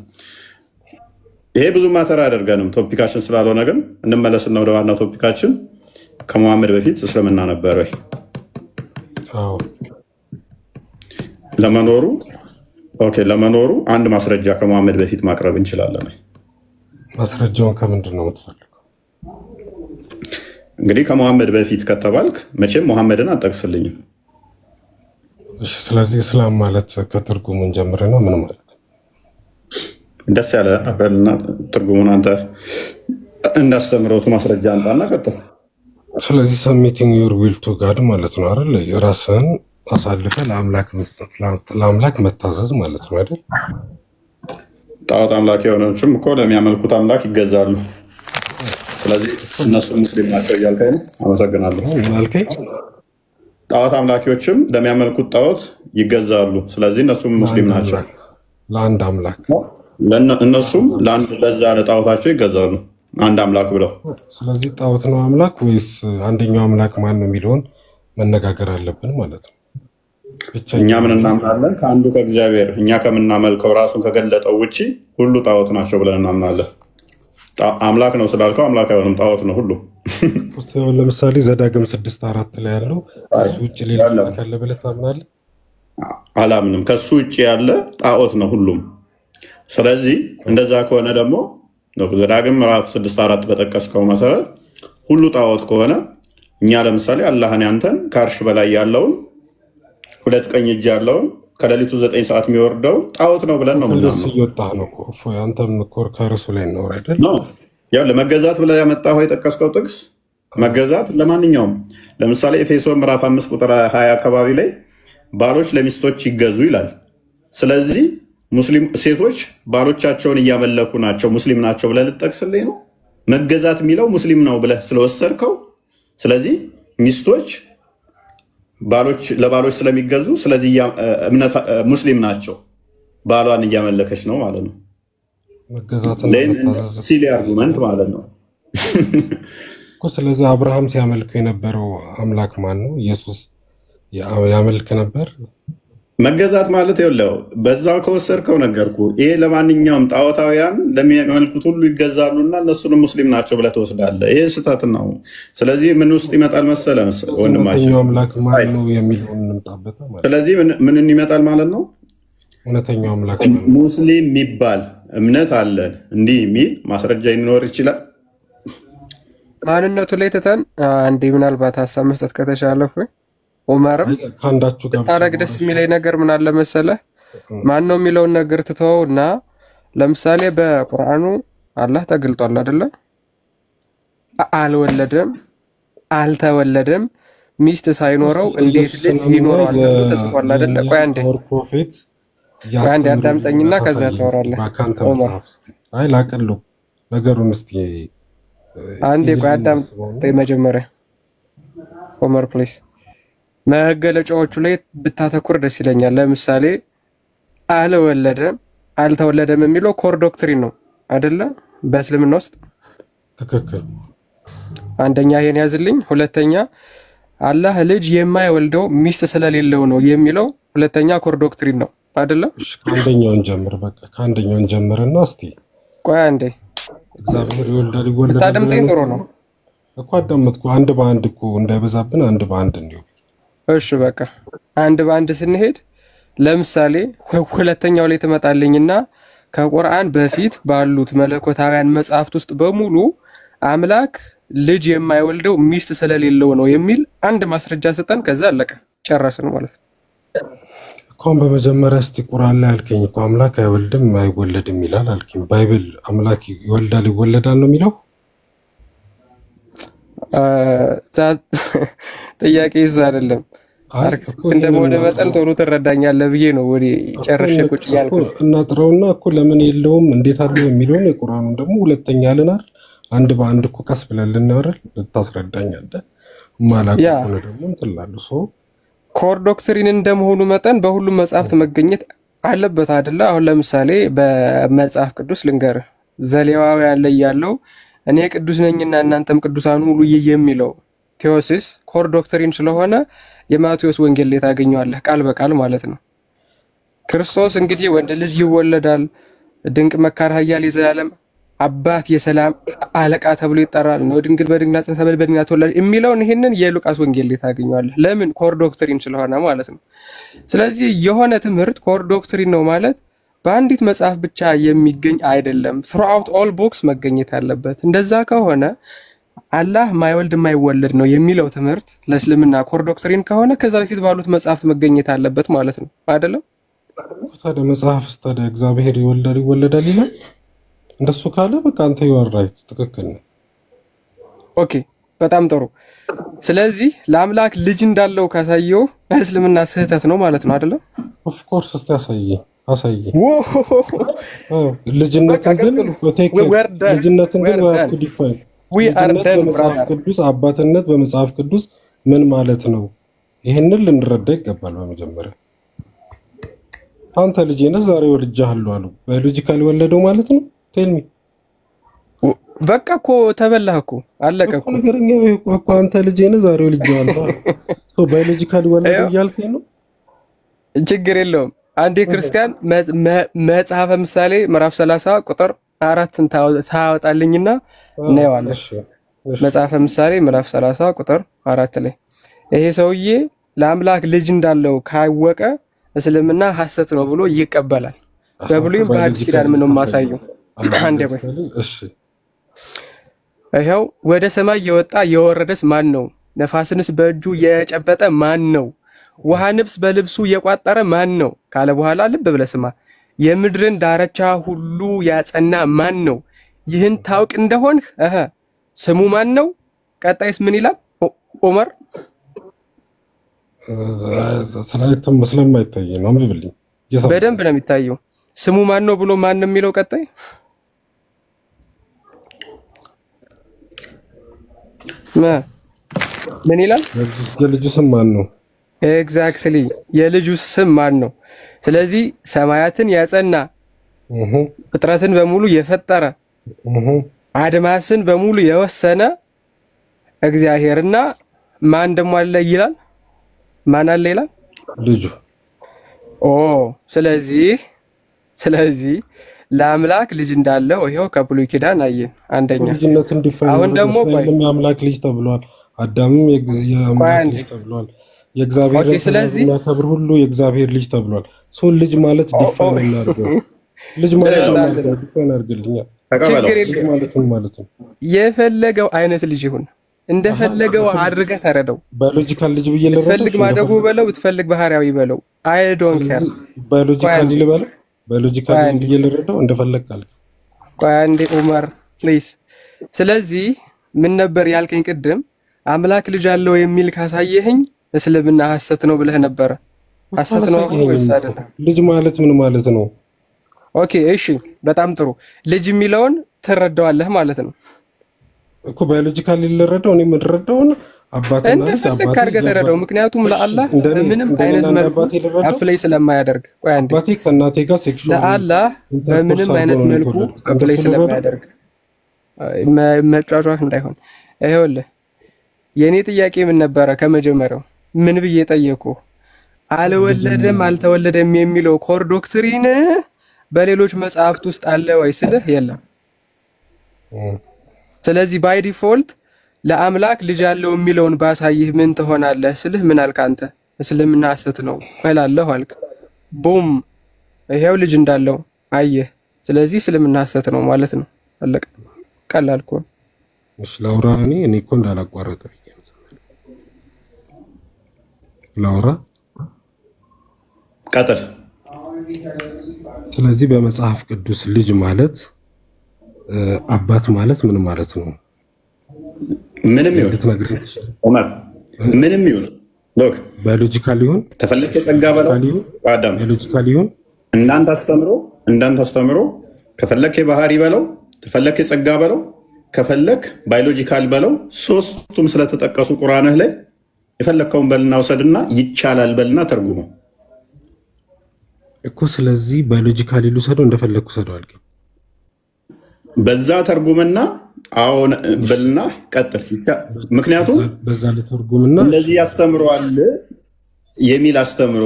ይሄ ብዙ ማተር አያደርገንም ቶፒካችን ስላልሆነ፣ ግን እንመለስና ወደ ዋና ቶፒካችን። ከመሐመድ በፊት እስልምና ነበር ወይ? ለመኖሩ አንድ ማስረጃ ከመሐመድ በፊት ማቅረብ እንችላለን። ማስረጃውን ከምንድን ነው የምትፈልገው? እንግዲህ ከመሐመድ በፊት ከተባልክ መቼም መሐመድን አጠቅስልኝም። እሺ፣ ስለዚህ እስላም ማለት ከትርጉሙን ጀምረና ምን ማለት ነው? ደስ ያለ አበልና ትርጉሙን አንተ እንዳስተምረውቱ ማስረጃ አንጣና ቀጥታ። ስለዚህ ሰሚቲንግ ዩር ዊል ቱ ጋድ ማለት ነው አይደል? የራስህን አሳልፈህ ለአምላክ መስጠት፣ ለአምላክ መታዘዝ ማለት ነው አይደል? ጣዖት አምላክ የሆነችም እኮ ለሚያመልኩት አምላክ ይገዛሉ። ስለዚህ እነሱ ሙስሊም ናቸው እያልከኝ ነው? አመሰግናለሁ። ጣዖት አምላኪዎችም ለሚያመልኩት ጣዖት ይገዛሉ። ስለዚህ እነሱም ሙስሊም ናቸው። ለአንድ አምላክ እነሱም ለአንድ ለዛ ለጣዖታቸው ይገዛሉ፣ አንድ አምላክ ብለው። ስለዚህ ጣዖት ነው አምላክ ወይስ አንደኛው አምላክ ማን ነው የሚለውን መነጋገር አለብን ማለት ነው። እኛ ምን እናምናለን? ከአንዱ ከእግዚአብሔር እኛ ከምናመልከው ራሱን ከገለጠው ውጪ ሁሉ ጣዖት ናቸው ብለን እናምናለን። አምላክ ነው ስላልከው አምላክ አይሆንም፣ ጣዖት ነው ሁሉ። ለምሳሌ ዘዳግም 6:4 ላይ ያለው ከሱ ውጭ ሌላ አምላክ አለ ብለህ ታምናለህ? አላምንም። ከሱ ውጭ ያለ ጣዖት ነው ሁሉም። ስለዚህ እንደዛ ከሆነ ደግሞ ዘዳግም ምዕራፍ 6:4 በጠቀስከው መሰረት ሁሉ ጣዖት ከሆነ እኛ ለምሳሌ አላህን ያንተን ከአርሽ በላይ ያለውን ሁለት ቀኝ እጅ ያለውን ከሌሊቱ 9 ሰዓት የሚወርደው ጣዖት ነው ብለን ነው ምናምን ይወጣህ ነው እኮ አንተም እኮ ከርሱ ላይ ነው አይደል? ያው ለመገዛት ብለህ ያመጣኸው የጠቀስከው ጥቅስ መገዛት ለማንኛውም ለምሳሌ ኤፌሶን ምዕራፍ 5 ቁጥር 20 አካባቢ ላይ ባሎች ለሚስቶች ይገዙ ይላል። ስለዚህ ሙስሊም ሴቶች ባሎቻቸውን እያመለኩ ናቸው ሙስሊም ናቸው ብለህ ልጠቅስልኝ ነው? መገዛት የሚለው ሙስሊም ነው ብለህ ስለወሰድከው ስለዚህ ሚስቶች ባሎች ለባሎች ስለሚገዙ ስለዚህ እምነት ሙስሊም ናቸው ባሏን እያመለከች ነው ማለት ነው። ሲሊ አርጉመንት ማለት ነው እኮ። ስለዚህ አብርሃም ሲያመልክ የነበረው አምላክ ማን ነው? ኢየሱስ ያመልክ ነበር። መገዛት ማለት ይኸውልህ በዛው ከወሰድከው ነገርኩ። ይሄ ለማንኛውም ጣዖታውያን ለሚያመልኩት ሁሉ ይገዛሉና እነሱንም ሙስሊም ናቸው ብለህ ትወስዳለህ። ይሄ ስህተት ነው። ስለዚህ ምን ውስጥ ይመጣል መሰለህ ወንድማችን? አምላክ ማን ነው የሚለውን እንምጣበት ማለት። ስለዚህ ምን ይመጣል ማለት ነው? እውነተኛው አምላክ ሙስሊም የሚባል እምነት አለን እንዲህ የሚል ማስረጃ ይኖር ይችላል? ማንነቱ ላይ ትተን አንዴ ምናልባት ሀሳብ መስጠት ከተሻለ ዑመርም ታረግ ደስ የሚለኝ ነገር ምን አለ መሰለህ? ማን ነው የሚለውን ነገር ትተውና ለምሳሌ በቁርአኑ አላህ ተገልጧል አይደለ? አልወለደም፣ አልተወለደም፣ ሚስት ሳይኖረው እንዴት ልጅ ይኖራል ተጽፏል አይደለ? ቆይ አንዴ አዳምጠኝና ከዛ ታወራለህ። አይ ላቀሉ ነገሩን እስቲ አንዴ ቆይ አዳምጠኝ መጀመሪያ ዑመር ፕሊዝ። መገለጫዎቹ ላይ ብታተኩር ደስ ይለኛል። ለምሳሌ አልወለደም አልተወለደም የሚለው ኮር ዶክትሪን ነው አይደለ? በእስልምና ውስጥ ትክክል። አንደኛ ይሄን ያዝልኝ። ሁለተኛ አላህ ልጅ የማይወልደው ሚስት ስለሌለው ነው የሚለው ሁለተኛ ኮር ዶክትሪን ነው አይደለ? ከአንደኛውን ጀምር። በቃ ከአንደኛውን ጀምርና እስቲ ቆይ አንዴ እግዚአብሔር ይወልዳል ታደምጠኝ ጥሩ ነው እኮ አዳመጥኩ። አንድ በአንድ እኮ እንዳይበዛብን አንድ በአንድ እንዲሁ። እሺ በቃ አንድ በአንድ ስንሄድ ለምሳሌ ሁለተኛው ላይ ተመጣለኝና ከቁርአን በፊት ባሉት መለኮታውያን መጽሐፍት ውስጥ በሙሉ አምላክ ልጅ የማይወልደው ሚስት ስለሌለው ነው የሚል አንድ ማስረጃ ሰጠን። ከዛ አለቀ ጨረስን ማለት ነው። እንኳን በመጀመሪያ እስቲ ቁርአን ላይ አልከኝ እኮ አምላክ አይወልድም አይወለድም ይላል አልከኝ። ባይብል አምላክ ይወልዳል ይወለዳል ነው የሚለው? ጥያቄ ይዛ አይደለም እንደሞደ መጠን ቶሎ ትረዳኛለህ ብዬ ነው ወዲ ጨርሼ ቁጭ ያልኩት። እናጥረውና እኮ ለምን የለውም እንዴት አለ የሚለውን የቁርአኑን ደግሞ ሁለተኛ አለናል። አንድ በአንድ እኮ ቀስ ብለን ልናወራል ልታስረዳኛለህ። ማላቁ ነው ደግሞ እንትላሉ ሶ ኮር ዶክትሪን እንደመሆኑ መጠን በሁሉም መጽሐፍት መገኘት አለበት አይደለ? አሁን ለምሳሌ በመጽሐፍ ቅዱስ ልንገር ዘሌዋውያን ላይ ያለው እኔ ቅዱስ ነኝና እናንተም ቅዱሳን ሁኑ የሚለው ቴዎሲስ ኮር ዶክትሪን ስለሆነ የማቴዎስ ወንጌል ላይ ታገኘዋለህ ቃል በቃል ማለት ነው። ክርስቶስ እንግዲህ ወንድ ልጅ ይወለዳል፣ ድንቅ መካር ኃያል የዘላለም አባት የሰላም አለቃ ተብሎ ይጠራል ነው ድንግል በድንግልና ጸንሳ በድንግልና ተወለደች የሚለውን ይሄንን የሉቃስ ወንጌል ላይ ታገኘዋለህ። ለምን? ኮር ዶክትሪን ስለሆነ ማለት ነው። ስለዚህ የሆነ ትምህርት ኮር ዶክትሪን ነው ማለት በአንዲት መጽሐፍ ብቻ የሚገኝ አይደለም። throughout all books መገኘት አለበት። እንደዛ ከሆነ አላህ ማይወልድ ማይወለድ ነው የሚለው ትምህርት ለእስልምና ኮር ዶክትሪን ከሆነ ከዛ በፊት ባሉት መጽሐፍት መገኘት አለበት ማለት ነው አይደለም? ታዲያ መጽሐፍ ታዲያ እግዚአብሔር ይወልዳል ይወለዳል ይላል። እንደሱ ካለ በቃ አንተ ይወራይ ትክክል ነው። ኦኬ በጣም ጥሩ። ስለዚህ ለአምላክ ልጅ እንዳለው ካሳየው እስልምና ስህተት ነው ማለት ነው አይደለም? ኦፍ ኮርስ እስቲ ያሳየኝ። አሳይ። ልጅነትን ግን ዲፋይን በመጽሐፍ ቅዱስ አባትነት በመጽሐፍ ቅዱስ ምን ማለት ነው? ይሄንን ልንረዳ ይገባል። በመጀመሪያ አንተ ልጄ ነህ ዛሬ ወልጄሃለሁ አሉ። ባዮሎጂካሊ ወለደው ማለት ነው? ቴልሚ በቃ እኮ ተበላህ እኮ አለቀ እኮ ነገርኛ እኮ አንተ ልጄ ነህ ዛሬ ወልጄሃለሁ አሉ። ባዮሎጂካሊ ወለደው እያልከኝ ነው? ችግር የለውም። አንዴ ክርስቲያን መጽሐፈ ምሳሌ ምዕራፍ 30 ቁጥር 4ን ታወጣልኝና እናየዋለን። መጽሐፈ ምሳሌ ምዕራፍ 30 ቁጥር 4 ላይ ይሄ ሰውዬ ለአምላክ ልጅ እንዳለው ካወቀ እስልምና ሐሰት ነው ብሎ ይቀበላል። በብሉይም በሐዲስ ኪዳን ምንም ማሳየው አንዴ ቆይ። እሺ ይሄው ወደ ሰማይ የወጣ የወረደስ ማን ነው? ነፋስንስ በእጁ የጨበጠ ማን ነው? ውሃንስ በልብሱ የቋጠረ ማን ነው ካለ በኋላ ልብ ብለህ ስማ። የምድርን ዳርቻ ሁሉ ያጸና ማን ነው? ይህን ታውቅ እንደሆንህ ስሙ ማን ነው? ቀጣይስ ምን ይላል? ዑመር ስላይተም ስለማይታይ ነው ምብልኝ በደንብ ነው የሚታየው። ስሙ ማን ነው ብሎ ማን ነው የሚለው? ቀጣይ ምን ይላል? የልጁ ስም ማን ነው? ኤግዛክትሊ የልጁ ስም ማን ነው? ስለዚህ ሰማያትን ያጸና ፍጥረትን በሙሉ የፈጠረ አድማስን በሙሉ የወሰነ እግዚአብሔርና ማን ደሞ አለ ይላል? ማን አለ ይላል? ልጁ። ስለዚህ ለአምላክ ልጅ እንዳለው ይሄው ከብሉይ ኪዳን አየን። አንደኛ ልጅነትን ዲፋይን አሁን ደግሞ የአምላክ ልጅ ተብሏል። አዳምም የአምላክ ልጅ ተብሏል። የእግዚአብሔር የሚያከብር ሁሉ የእግዚአብሔር ልጅ ተብሏል። ሶ ልጅ ማለት ዲፋይን እናድርገው። ልጅ ማለት ዲፋይን አድርግልኛ። ልጅ ማለት ነው የፈለገው አይነት ልጅ ይሁን እንደፈለገው አድርገህ ተረዳው። ባዮሎጂካል ልጅ ብየለረው ብትፈልግ ማደጉ በለው ብትፈልግ ባህሪያዊ በለው አይ ዶንት ኬር። ባዮሎጂካል ልበለው ባዮሎጂካል ብየለረው እንደፈለግ አለ። ቆይ አንዴ ዑመር ፕሊዝ። ስለዚህ ምን ነበር ያልከኝ ቅድም? አምላክ ልጅ አለው የሚል ካሳየኸኝ እስልምና ሐሰት ነው ብለህ ነበር። ሐሰት ነው ወይስ አይደለም? ልጅ ማለት ምን ማለት ነው? ኦኬ እሺ በጣም ጥሩ። ልጅ የሚለውን ትረዳዋለህ ማለት ነው እኮ። ባዮሎጂካሊ ልረዳው እኔ ምድረዳውን አባትና ልጅ እንደፈለክ አድርገህ ተረዳው። ምክንያቱም ለአላህ በምንም አይነት መልኩ አፕላይ ስለማያደርግ ቆይ አንዴ አባቴ ከእናቴ ጋር ሴክሹዋል ለአላህ በምንም አይነት መልኩ አፕላይ ስለማያደርግ መጫጫህ እንዳይሆን። ይኸውልህ የኔ ጥያቄ ምን ነበረ ከመጀመሪያው? ምን ብዬ ጠየቁ? አልወለደም አልተወለደም የሚለው ኮር ዶክትሪን በሌሎች መጽሐፍት ውስጥ አለ ወይ ስልህ የለም። ስለዚህ ባይ ዲፎልት ለአምላክ ልጅ ያለው የሚለውን ባሳይህ ምን ትሆናለህ ስልህ ምን አልክ አንተ? እስልምና ሐሰት ነው እላለሁ አልክ። ቡም ይሄው ልጅ እንዳለው አየህ። ስለዚህ እስልምና ሐሰት ነው ማለት ነው። አለቀ። ቀላል እኮ። እሺ ላውራ እኔ እኮ እንዳላቋረጠ ላውራ ቀጥል። ስለዚህ በመጽሐፍ ቅዱስ ልጅ ማለት አባት ማለት ምን ማለት ነው? ምንም ይሁን ዑመር ምንም ይሁን ሎክ ባዮሎጂካሊ ይሁን ተፈለከ ጸጋ በለው አዳም ባዮሎጂካሊ ይሁን እንዳንተ አስተምሮ ከፈለከ ባህሪ በለው ተፈለከ ጸጋ በለው ከፈለክ ባዮሎጂካል በለው ሶስቱም ስለተጠቀሱ ቁርአንህ ላይ የፈለከውን በልና ወሰድና ይቻላል በልና ተርጉመው እኮ። ስለዚህ ባዮሎጂካሊ ልውሰደው እንደፈለኩ ሰደው አልከ። በዛ ተርጉምና አሁን በልና ቀጥል። ምክንያቱም በዛ ለተርጉምና እንደዚህ ያስተምረዋል የሚል አስተምሮ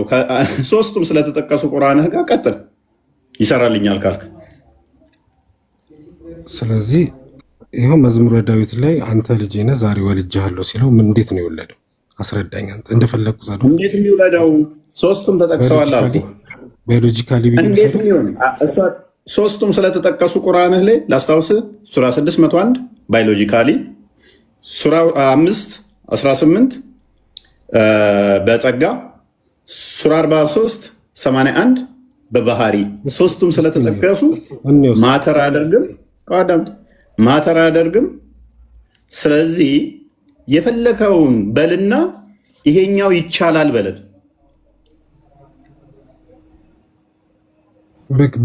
ሶስቱም ስለተጠቀሱ ቁርአንህ ጋር ቀጥል ይሰራልኛል ካልክ። ስለዚህ ይሄው መዝሙረ ዳዊት ላይ አንተ ልጄ ነህ ዛሬ ወልጄሃለሁ ሲለው ምን እንዴት ነው የወለደው? አስረዳኝ አንተ። እንደፈለኩ ሰደው እንዴት ነው የወለደው? ሶስቱም ተጠቅሰዋል አልኩ። ባዮሎጂካሊ እንዴት ነው እሷ ሶስቱም ስለተጠቀሱ ቁርአንህ ላይ ላስታውስ። ሱራ 601 ባዮሎጂካሊ፣ ሱራ 5:18 በጸጋ፣ ሱራ 43:81 በባህሪ ሶስቱም ስለተጠቀሱ ማተር አያደርግም። ቃዳም ማተር አያደርግም። ስለዚህ የፈለከውን በልና ይሄኛው ይቻላል በለን።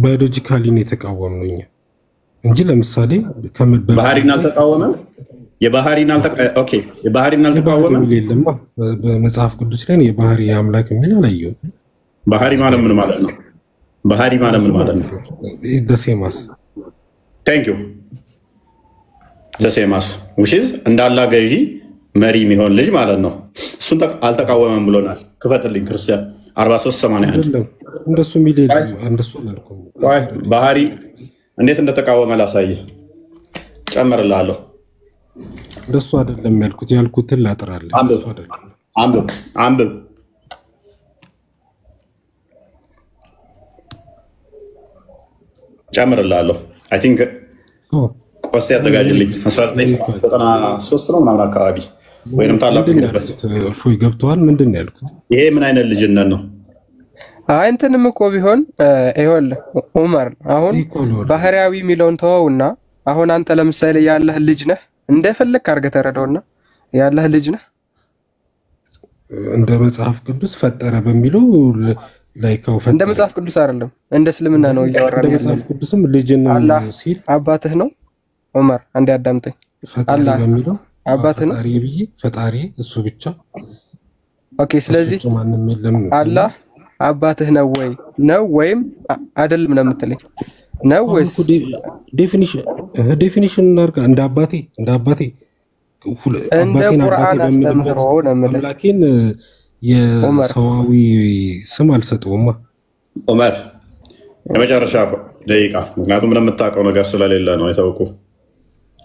ባዮሎጂካሊ ነው የተቃወምነው እኛ እንጂ ለምሳሌ ባህሪን አልተቃወመም። የባህሪን አልተቃወመም። በመጽሐፍ ቅዱስ ላይ የባህሪ አምላክ የሚል አላየሁም። ባህሪ ማለት ምን ማለት ነው? ባህሪ ማለት ምን ማለት ነው? ደሴማስ ታንክ ዩ ደሴማስ ውሽዝ እንዳላ ገዢ መሪ የሚሆን ልጅ ማለት ነው። እሱን አልተቃወመም ብሎናል። ክፈትልኝ ክርስቲያን 4381 እንደሱ የሚል እንደሱ አላልኩም። ባህሪ እንዴት እንደተቃወመ ላሳይህ ጨምርልሃለሁ። እንደሱ አይደለም ያልኩትን ላጥራለህ። አንብብ ጨምርልሃለሁ። አይ ቲንክ ቆስቲ ያዘጋጅልኝ 1993 ነው ምናምን አካባቢ ወይንም ታላቅ ሄደበት እፎይ ገብቷል። ምንድን ነው ያልኩት? ይሄ ምን አይነት ልጅነት ነው? እንትንም እኮ ቢሆን ይኸውልህ ዑመር አሁን ባህሪያዊ የሚለውን ተወውና አሁን አንተ ለምሳሌ ያለህ ልጅ ነህ እንደፈለክ አድርገህ ተረዳውና ያለህ ልጅ ነህ እንደ መጽሐፍ ቅዱስ ፈጠረ በሚለው ላይካው ፈጠረ። እንደ መጽሐፍ ቅዱስ አይደለም እንደ እስልምና ነው እያወራን ያለው። መጽሐፍ ቅዱስም ልጅን ሲል አባትህ ነው ዑመር አንዴ አዳምጠኝ። አላህ በሚለው አባትህ ነው ፈጣሪ እሱ ብቻ። ኦኬ ስለዚህ አላህ አባትህ ነው ወይ ነው ወይም አይደለም ነው የምትለኝ ነው ወይስ ዴፊኒሽን እናርጋ? እንደ አባቴ እንደ ቁርአን አስተምህሮ ነው የምልህ። አምላኬን የሰዋዊ ስም አልሰጠውማ ዑመር የመጨረሻ ደቂቃ። ምክንያቱም ምንም የምታውቀው ነገር ስለሌለ ነው የተውኩ።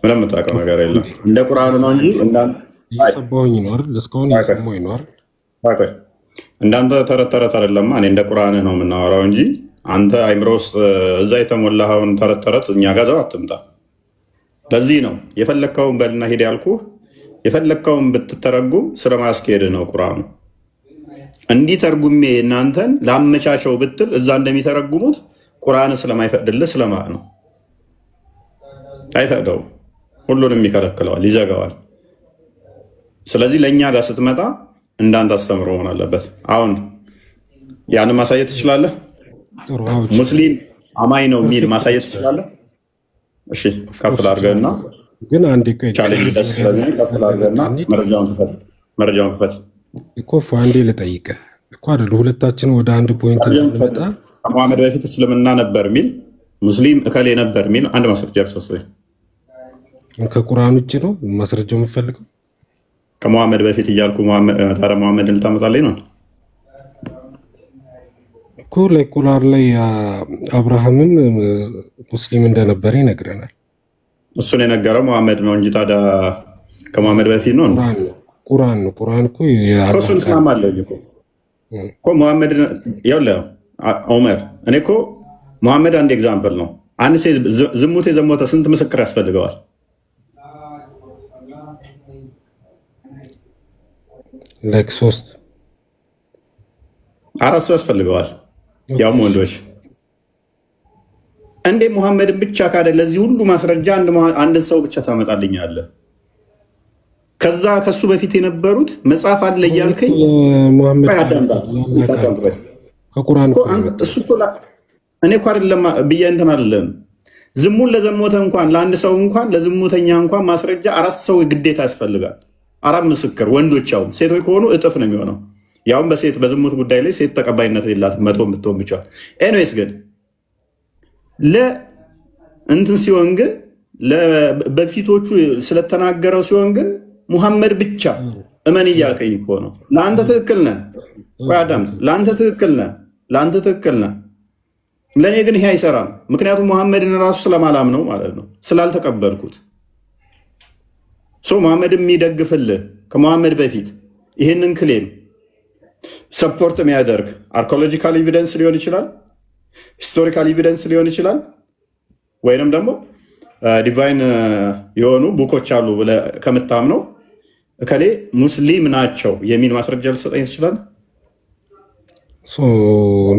ምንም የምታውቀው ነገር የለም። እንደ ቁርአን ነው እንጂ እየሰማሁኝ ነው አይደል? እስካሁን እየሰማሁኝ ነው አይደል? እንዳንተ ተረት ተረት አይደለም። እኔ እንደ ቁርአን ነው የምናወራው እንጂ አንተ አይምሮ ውስጥ እዛ የተሞላኸውን ተረት ተረት እኛ ጋር ዘው አትምጣ። ለዚህ ነው የፈለከውን በልና ሄድ ያልኩህ። የፈለከውን ብትተረጉም ስለማስኬድ ነው ቁርአኑ። እንዲህ ተርጉሜ እናንተን ላመቻቸው ብትል እዛ እንደሚተረጉሙት ቁርአን ስለማይፈቅድልህ ስለማቅ ነው። አይፈቅደውም። ሁሉንም ይከለክለዋል፣ ይዘጋዋል። ስለዚህ ለእኛ ጋር ስትመጣ እንዳንተ አስተምሮ መሆን አለበት። አሁን ያንን ማሳየት ትችላለህ። ሙስሊም አማኝ ነው የሚል ማሳየት ትችላለህ። እሺ ከፍል አድርገህና ግን አንዴ ቻሌንጅ ደስ ስለሚል ከፍል አድርገህና መረጃውን ክፈት እኮ አንዴ ልጠይቅህ እኮ አይደል? ሁለታችን ወደ አንድ ፖይንት እንመጣ። ከመሐመድ በፊት እስልምና ነበር የሚል ሙስሊም እከሌ ነበር የሚል አንድ ማስረጃ እርሶስ ወይ ከቁርአን ውጭ ነው ማስረጃው የምፈልገው? ከመሐመድ በፊት እያልኩ መሐመድን ልታመጣልኝ ነው እኮ። ላይ ቁርአን ላይ አብርሃምም ሙስሊም እንደነበረ ይነግረናል። እሱን የነገረው መሐመድ ነው እንጂ ታዲያ ከመሐመድ በፊት ነው? ቁርአን ነው። ቁርአን እኮ እሱን እስማማለሁ እኮ መሐመድ ይኸውልህ ዑመር፣ እኔ እኮ መሐመድ አንድ ኤግዛምፕል ነው። አንድ ሴት ዝሙት የዘሞተ ስንት ምስክር ያስፈልገዋል? ላይክ 3 4 ሰው ያስፈልገዋል፣ ያውም ወንዶች። እንዴ መሐመድን ብቻ ካደ ለዚህ ሁሉ ማስረጃ አንድ ሰው ብቻ ታመጣልኛለህ? ከዛ ከሱ በፊት የነበሩት መጽሐፍ አለ እያልከኝ ከቁርአን እሱ እኮ እኔ እኮ አይደለም ብዬ እንትን አይደለም። ዝሙት ለዘሞተ እንኳን ለአንድ ሰው እንኳን ለዝሙተኛ እንኳን ማስረጃ 4 ሰው ግዴታ ያስፈልጋል። 4 ምስክር ወንዶች፣ ያውም ሴቶች ከሆኑ እጥፍ ነው የሚሆነው። ያውም በዝሙት ጉዳይ ላይ ሴት ተቀባይነት የላትም 100 ብትሆን ብቻ። ኤኒዌይስ ግን ለእንትን ሲሆን ግን በፊቶቹ ስለተናገረው ሲሆን ግን ሙሐመድ ብቻ እመን እያልከኝ እኮ ነው። ለአንተ ትክክል ነህ። ቆይ አዳምጥ። ለአንተ ትክክል ነህ። ለእኔ ግን ይሄ አይሰራም። ምክንያቱም ሙሐመድን ራሱ ስለማላምነው ማለት ነው፣ ስላልተቀበልኩት። ሙሐመድ የሚደግፍልህ ከሙሐመድ በፊት ይህንን ክሌም ሰፖርት የሚያደርግ አርኪኦሎጂካል ኤቪደንስ ሊሆን ይችላል፣ ሂስቶሪካል ኤቪደንስ ሊሆን ይችላል፣ ወይንም ደግሞ ዲቫይን የሆኑ ቡኮች አሉ ብለህ ከምታምነው እከሌ ሙስሊም ናቸው የሚል ማስረጃ ልትሰጠኝ ትችላለህ?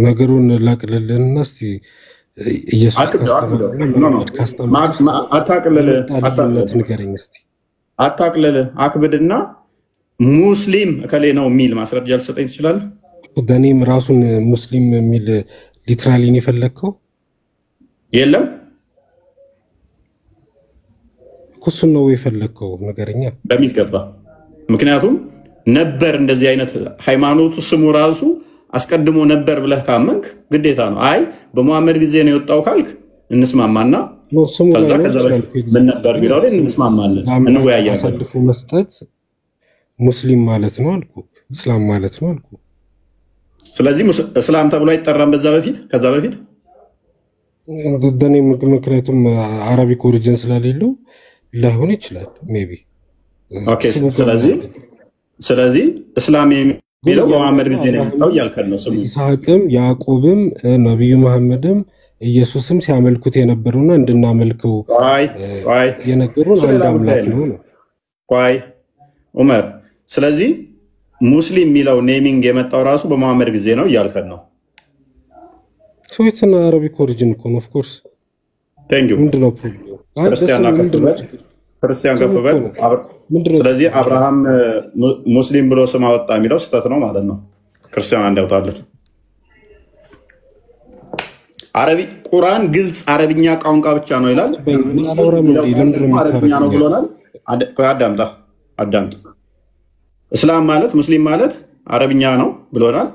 ነገሩን ላቅልልህና እስኪ አታቅልልህ፣ አክብድና ሙስሊም እከሌ ነው የሚል ማስረጃ ልትሰጠኝ ትችላለህ? በእኔም ራሱን ሙስሊም የሚል ሊትራሊን የፈለግከው የለም እሱን ነው የፈለከው ነገርኛ በሚገባ ምክንያቱም ነበር እንደዚህ አይነት ሃይማኖቱ ስሙ ራሱ አስቀድሞ ነበር ብለህ ካመንክ ግዴታ ነው አይ በመሐመድ ጊዜ ነው የወጣው ካልክ እንስማማና ከዛ ምን ነበር ቢለው እንስማማለን እንወያያለን አሳልፎ መስጠት ሙስሊም ማለት ነው አልኩ እስላም ማለት ነው አልኩ ስለዚህ እስላም ተብሎ አይጠራም ከዛ በፊት ደኔ ምክንያቱም አረቢክ ኦሪጅን ስለሌለው ላይሆን ይችላል ሜቢ ኦኬ ስለዚህ እስላም የሚለው በመሐመድ ጊዜ ነው የመጣው ያልከን ነው ስሙ ይስሐቅም ያዕቆብም ነብዩ መሐመድም ኢየሱስም ሲያመልኩት የነበሩና እንድናመልከው አይ የነገሩን አንድ አምላክ ነው ቆይ ዑመር ስለዚህ ሙስሊም የሚለው ኔሚንግ የመጣው ራሱ በመሐመድ ጊዜ ነው ያልከን ነው ሶይትና አረቢክ ኦሪጅን እኮ ነው ኦፍ ኮርስ ታንክ ዩ ምንድነው ክርስቲያን ከፈበል ስለዚህ አብርሃም ሙስሊም ብሎ ስም አወጣ የሚለው ስህተት ነው ማለት ነው ክርስቲያን አንዳውታለት አረቢ ቁርአን ግልጽ አረብኛ ቋንቋ ብቻ ነው ይላል አረብኛ ነው ብሎናል አዳምጣ እስላም ማለት ሙስሊም ማለት አረብኛ ነው ብሎናል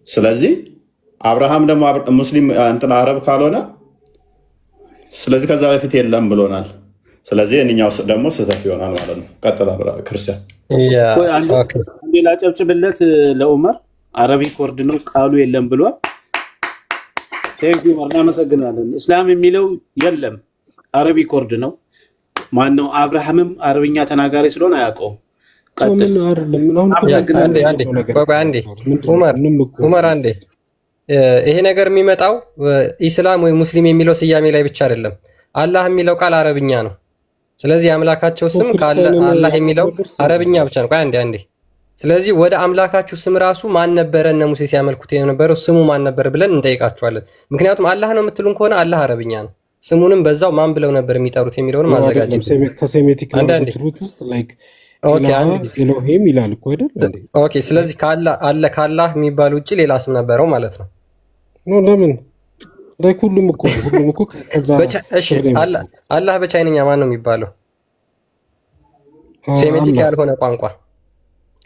ስለዚህ አብርሃም ደግሞ ሙስሊም እንትን አረብ ካልሆነ ስለዚህ ከዛ በፊት የለም ብሎናል ስለዚህ እኛው ደግሞ ስህተት ይሆናል ማለት ነው ቀጥላ ክርስቲያን ሌላ ጨብጭብለት ለዑመር አረቢክ ወርድ ነው ቃሉ የለም ብሏል ቴንኪው እናመሰግናለን እስላም የሚለው የለም አረቢክ ወርድ ነው ማነው አብርሃምም አረብኛ ተናጋሪ ስለሆነ አያውቀው ቀጥል ዑመር አንዴ ይሄ ነገር የሚመጣው ኢስላም ወይ ሙስሊም የሚለው ስያሜ ላይ ብቻ አይደለም አላህ የሚለው ቃል አረብኛ ነው ስለዚህ አምላካቸው ስም ካለ አላህ የሚለው አረብኛ ብቻ ነው አንዴ ስለዚህ ወደ አምላካችሁ ስም ራሱ ማን ነበረ እነ ሙሴ ሲያመልኩት የነበረው ስሙ ማን ነበር ብለን እንጠይቃቸዋለን ምክንያቱም አላህ ነው የምትሉን ከሆነ አላህ አረብኛ ነው ስሙንም በዛው ማን ብለው ነበር የሚጠሩት የሚለውን ማዘጋጀት ከሴሜቲክ ላንጉጅ ውስጥ ላይክ ኤሎሂም ይላል እኮ አይደል ኦኬ ስለዚህ ካላህ የሚባል ውጪ ሌላ ስም ነበረው ማለት ነው ለምን ላይክ ሁሉም እኮ ከዛ እሺ አላህ በቻይንኛ ማን ነው የሚባለው ሴሜቲክ ያልሆነ ቋንቋ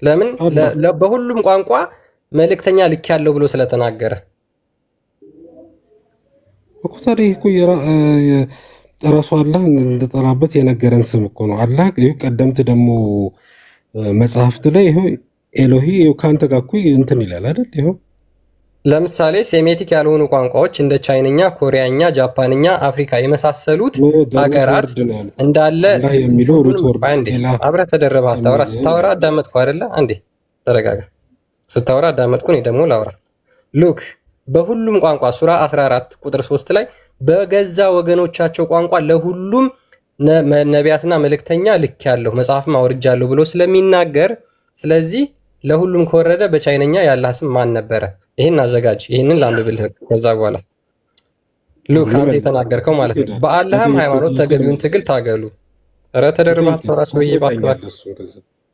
ለምን በሁሉም ቋንቋ መልእክተኛ ልክ ያለው ብሎ ስለተናገረ እኮ ታዲያ እኮ ራሱ አላህ እንደጠራበት የነገረን ስም እኮ ነው አላህ ቀደምት ደግሞ መጽሐፍት ላይ ይሄ ኤሎሂ ካንተ ጋር እኮ እንትን ይላል አይደል ይሄ ለምሳሌ ሴሜቲክ ያልሆኑ ቋንቋዎች እንደ ቻይንኛ ኮሪያኛ ጃፓንኛ አፍሪካ የመሳሰሉት ሀገራት እንዳለ የሚለው ሩት ወርድ አብረ ተደረባ ስታወራ አዳመጥኩ አይደለ አንዴ ተረጋጋ ስታወራ አዳመጥኩ እኔ ደግሞ ላውራ ሉክ በሁሉም ቋንቋ ሱራ 14 ቁጥር 3 ላይ በገዛ ወገኖቻቸው ቋንቋ ለሁሉም ነቢያትና መልእክተኛ ልክ ያለው መጽሐፍም አውርጃለሁ ብሎ ስለሚናገር ስለዚህ ለሁሉም ከወረደ በቻይንኛ ያላህ ስም ማን ነበረ ይሄን አዘጋጅ ይሄንን ላንብብልህ ከዛ በኋላ ሉክ አንተ የተናገርከው ማለት ነው በአላህም ሃይማኖት ተገቢውን ትግል ታገሉ ኧረ ተደርባት ተራስ ወይ ባክባክ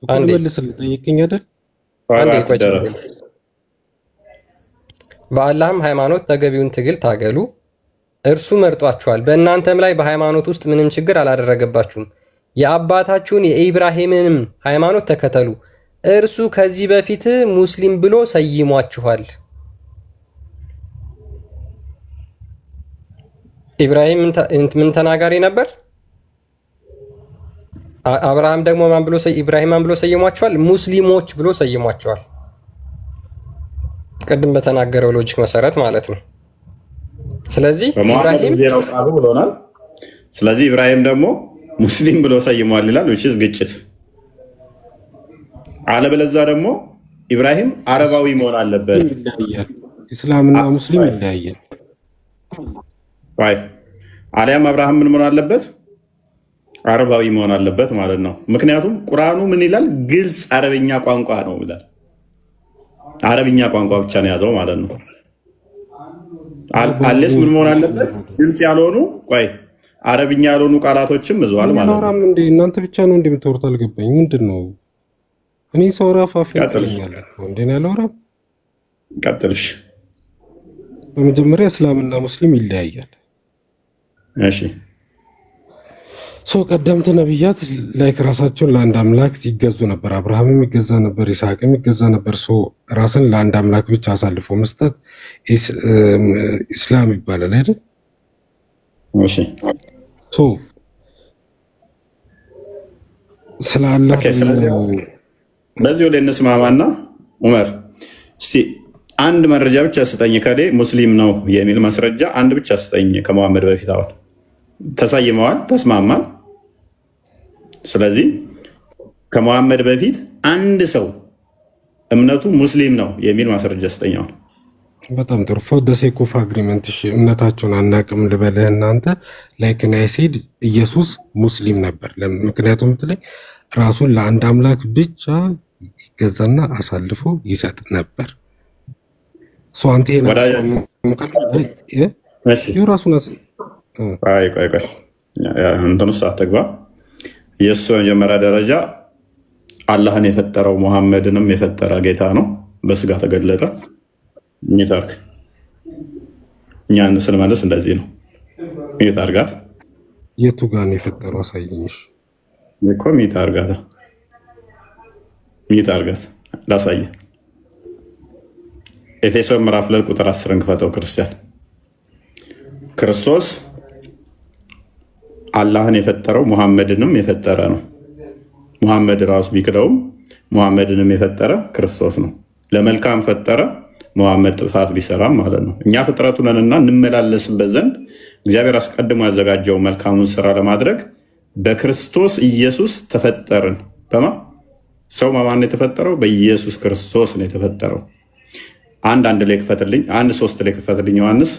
አንዴ ልጠይቅኝ አይደል አንዴ ቆይ በአላህም ሃይማኖት ተገቢውን ትግል ታገሉ እርሱ መርጧችኋል በእናንተም ላይ በሃይማኖት ውስጥ ምንም ችግር አላደረገባችሁም የአባታችሁን የኢብራሂምንም ሃይማኖት ተከተሉ እርሱ ከዚህ በፊት ሙስሊም ብሎ ሰይሟችኋል ኢብራሂም ምን ተናጋሪ ነበር አብርሃም ደግሞ ኢብራሂም ማን ብሎ ሰይሟቸዋል ሙስሊሞች ብሎ ሰይሟቸዋል ቀደም በተናገረው ሎጂክ መሰረት ማለት ነው ስለዚህ ኢብራሂም ቃሉ ብሎናል ስለዚህ ኢብራሂም ደግሞ ሙስሊም ብሎ ሰይሟል ይላል which is ግጭት አለበለዚያ ደግሞ ኢብራሂም አረባዊ መሆን አለበት እስላምና ሙስሊም ይለያያል አሊያም አብርሃም ምን መሆን አለበት አረባዊ መሆን አለበት ማለት ነው ምክንያቱም ቁርአኑ ምን ይላል ግልጽ አረብኛ ቋንቋ ነው ይላል አረብኛ ቋንቋ ብቻ ነው ያዘው ማለት ነው አለስ ምን መሆን አለበት ግልጽ ያልሆኑ አረብኛ ያልሆኑ ቃላቶችም ይዟል ማለት ነው እናንተ ብቻ ነው እንደምትወርቱ አልገባኝ ምንድነው እኔ ሰውራ ፋፊ ይላል እንደኔ ያለውራ ቀጥልሽ በመጀመሪያ እስላምና ሙስሊም ይለያያል እሺ ቀደምት ነቢያት ላይክ ራሳቸውን ለአንድ አምላክ ይገዙ ነበር። አብርሃምም ይገዛ ነበር፣ ይስሐቅም ይገዛ ነበር። ራስን ለአንድ አምላክ ብቻ አሳልፎ መስጠት ኢስላም ይባላል አይደል? እሺ ስለ አላህ በዚሁ ላይ እንስማማና ዑመር እስቲ አንድ መረጃ ብቻ ስጠኝ፣ ከሌ ሙስሊም ነው የሚል ማስረጃ አንድ ብቻ ስጠኝ። ከመሐመድ በፊት አሁን ተሳይመዋል፣ ተስማማል። ስለዚህ ከመሐመድ በፊት አንድ ሰው እምነቱ ሙስሊም ነው የሚል ማስረጃ ስጠኝ። አሁን በጣም ጥሩ ፎር ዘ ሴክ ኦፍ አግሪመንት እሺ፣ እምነታቸውን አናቅም ልበልህ እናንተ ላይክ ናይሴድ ኢየሱስ ሙስሊም ነበር። ምክንያቱም ምትለኝ ራሱን ለአንድ አምላክ ብቻ ይገዛና አሳልፎ ይሰጥ ነበር። አንተ እንትኑ ሳትግባ የእሱ መጀመሪያ ደረጃ አላህን የፈጠረው ሙሐመድንም የፈጠረ ጌታ ነው፣ በስጋ ተገለጠ። ሚታርክ እኛን ስንመለስ እንደዚህ ነው። ሚታርጋት የቱ ጋር ነው የፈጠረው? አሳየኝሽ እኮ ሚታርጋት ላሳየ። ኤፌሶን ምዕራፍ 2 ቁጥር 10 ክፈተው። ክርስቲያን ክርስቶስ አላህን የፈጠረው ሙሐመድንም የፈጠረ ነው። ሙሐመድ ራሱ ቢክደውም ሙሐመድንም የፈጠረ ክርስቶስ ነው። ለመልካም ፈጠረ፣ ሙሐመድ ጥፋት ቢሰራም ማለት ነው። እኛ ፍጥረቱ ነንና እንመላለስበት ዘንድ እግዚአብሔር አስቀድሞ ያዘጋጀው መልካሙን ስራ ለማድረግ በክርስቶስ ኢየሱስ ተፈጠርን። ሰው ማን ነው የተፈጠረው? በኢየሱስ ክርስቶስ ነው የተፈጠረው። አንድ ላይ ክፈትልኝ፣ 1:3 ላይ ክፈትልኝ ዮሐንስ።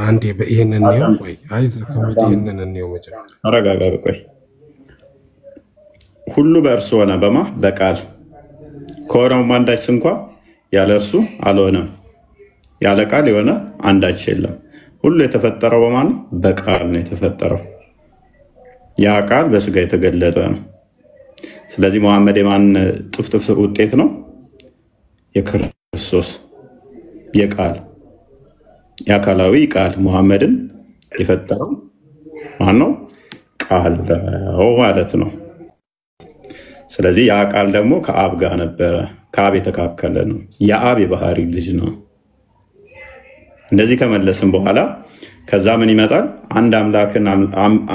አንዴ በይሄንን ነው ወይ ይሄንን ነው መጀመሪያ አረጋጋ። ቆይ ሁሉ በእርሱ ሆነ በቃል ከሆነው አንዳች እንኳ ያለ እርሱ አልሆነም። ያለ ቃል የሆነ አንዳች የለም። ሁሉ የተፈጠረው በማን? በቃል ነው የተፈጠረው። ያ ቃል በስጋ የተገለጠ ነው። ስለዚህ ሙሐመድ የማን ጥፍጥፍ ውጤት ነው? የክርስቶስ የቃል የአካላዊ ቃል ሙሐመድን የፈጠረው ማን ነው? ቃል ነው ማለት ነው። ስለዚህ ያ ቃል ደግሞ ከአብ ጋር ነበረ፣ ከአብ የተካከለ ነው። የአብ የባህሪ ልጅ ነው። እንደዚህ ከመለስን በኋላ ከዛ ምን ይመጣል? አንድ አምላክን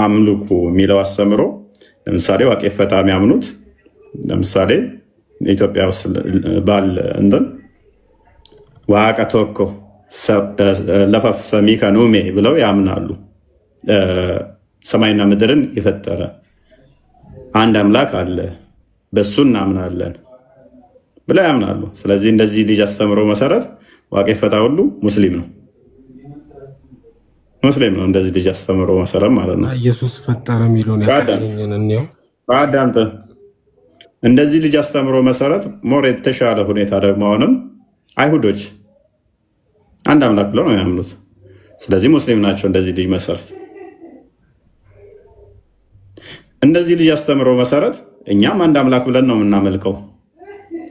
አምልኩ የሚለው አስተምሮ ለምሳሌ ዋቄ ፈታ የሚያምኑት ለምሳሌ ኢትዮጵያ ውስጥ ባል እንትን ዋቀ ተወኮ ለፈፍ ሰሚከ ኑሜ ብለው ያምናሉ። ሰማይና ምድርን የፈጠረ አንድ አምላክ አለ፣ በሱ እናምናለን ብለው ያምናሉ። ስለዚህ እንደዚህ ልጅ አስተምሮ መሰረት ዋቄ ፈታ ሁሉ ሙስሊም ነው እንደዚህ ልጅ አስተምሮ መሰረት ማለት ነው። ኢየሱስ ፈጠረ የሚለውን ያሳየኝን እንየው። አዳምጥ። እንደዚህ ልጅ አስተምሮ መሰረት ሞር የተሻለ ሁኔታ ደግሞ አሁንም አይሁዶች አንድ አምላክ ብለው ነው ያምኑት። ስለዚህ ሙስሊም ናቸው እንደዚህ ልጅ መሰረት። እንደዚህ ልጅ አስተምሮ መሰረት እኛም አንድ አምላክ ብለን ነው የምናመልከው።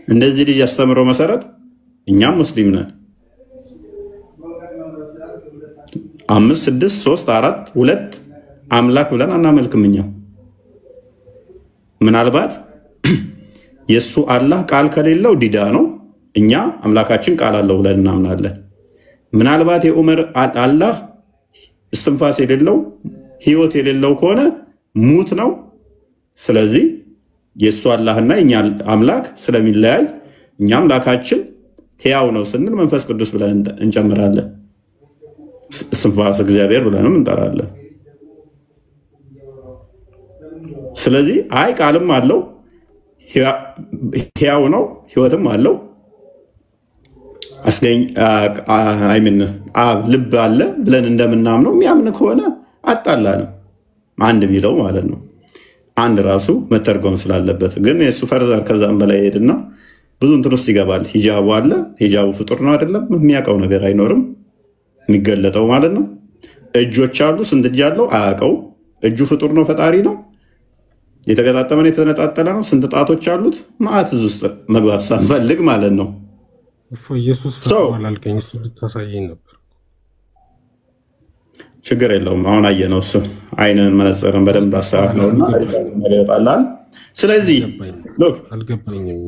እንደዚህ ልጅ አስተምሮ መሰረት እኛም ሙስሊም ነን። 5 6 3 4 2 አምላክ ብለን አናመልክም። እኛ ምናልባት የሱ አላህ ቃል ከሌለው ዲዳ ነው። እኛ አምላካችን ቃል አለው ብለን እናምናለን። ምናልባት የዑመር አላህ እስትንፋስ የሌለው ህይወት የሌለው ከሆነ ሙት ነው። ስለዚህ የሱ አላህና የኛ አምላክ ስለሚለያይ እኛ አምላካችን ሕያው ነው ስንል መንፈስ ቅዱስ ብለን እንጨምራለን። እስትንፋስ እግዚአብሔር ብለንም እንጠራለን። ስለዚህ አይ ቃልም አለው ሕያው ነው ህይወትም አለው አስገኝ ልብ አለ ብለን እንደምናምነው የሚያምን ከሆነ አጣላንም አንድ የሚለው ማለት ነው። አንድ ራሱ መተርጎም ስላለበት ግን የሱ ፈርዘር ከዛም በላይ ሄድና ብዙ እንትን ውስጥ ይገባል። ሂጃቡ አለ። ሂጃቡ ፍጡር ነው አይደለም? የሚያውቀው ነገር አይኖርም የሚገለጠው ማለት ነው። እጆች አሉ። ስንት እጅ አለው? አያውቀው። እጁ ፍጡር ነው ፈጣሪ ነው? የተገጣጠመን የተነጣጠለ ነው? ስንት ጣቶች አሉት? ማዕት ውስጥ መግባት ሳንፈልግ ማለት ነው። ኢየሱስ ፈጥሯል አልከኝ። እሱ ልታሳየኝ ነበር። ችግር የለውም። አሁን አየነው እሱ አይንን መነጽርን በደንብ አስተካክለውና ይወጣላል። ስለዚህ አልገባኝም።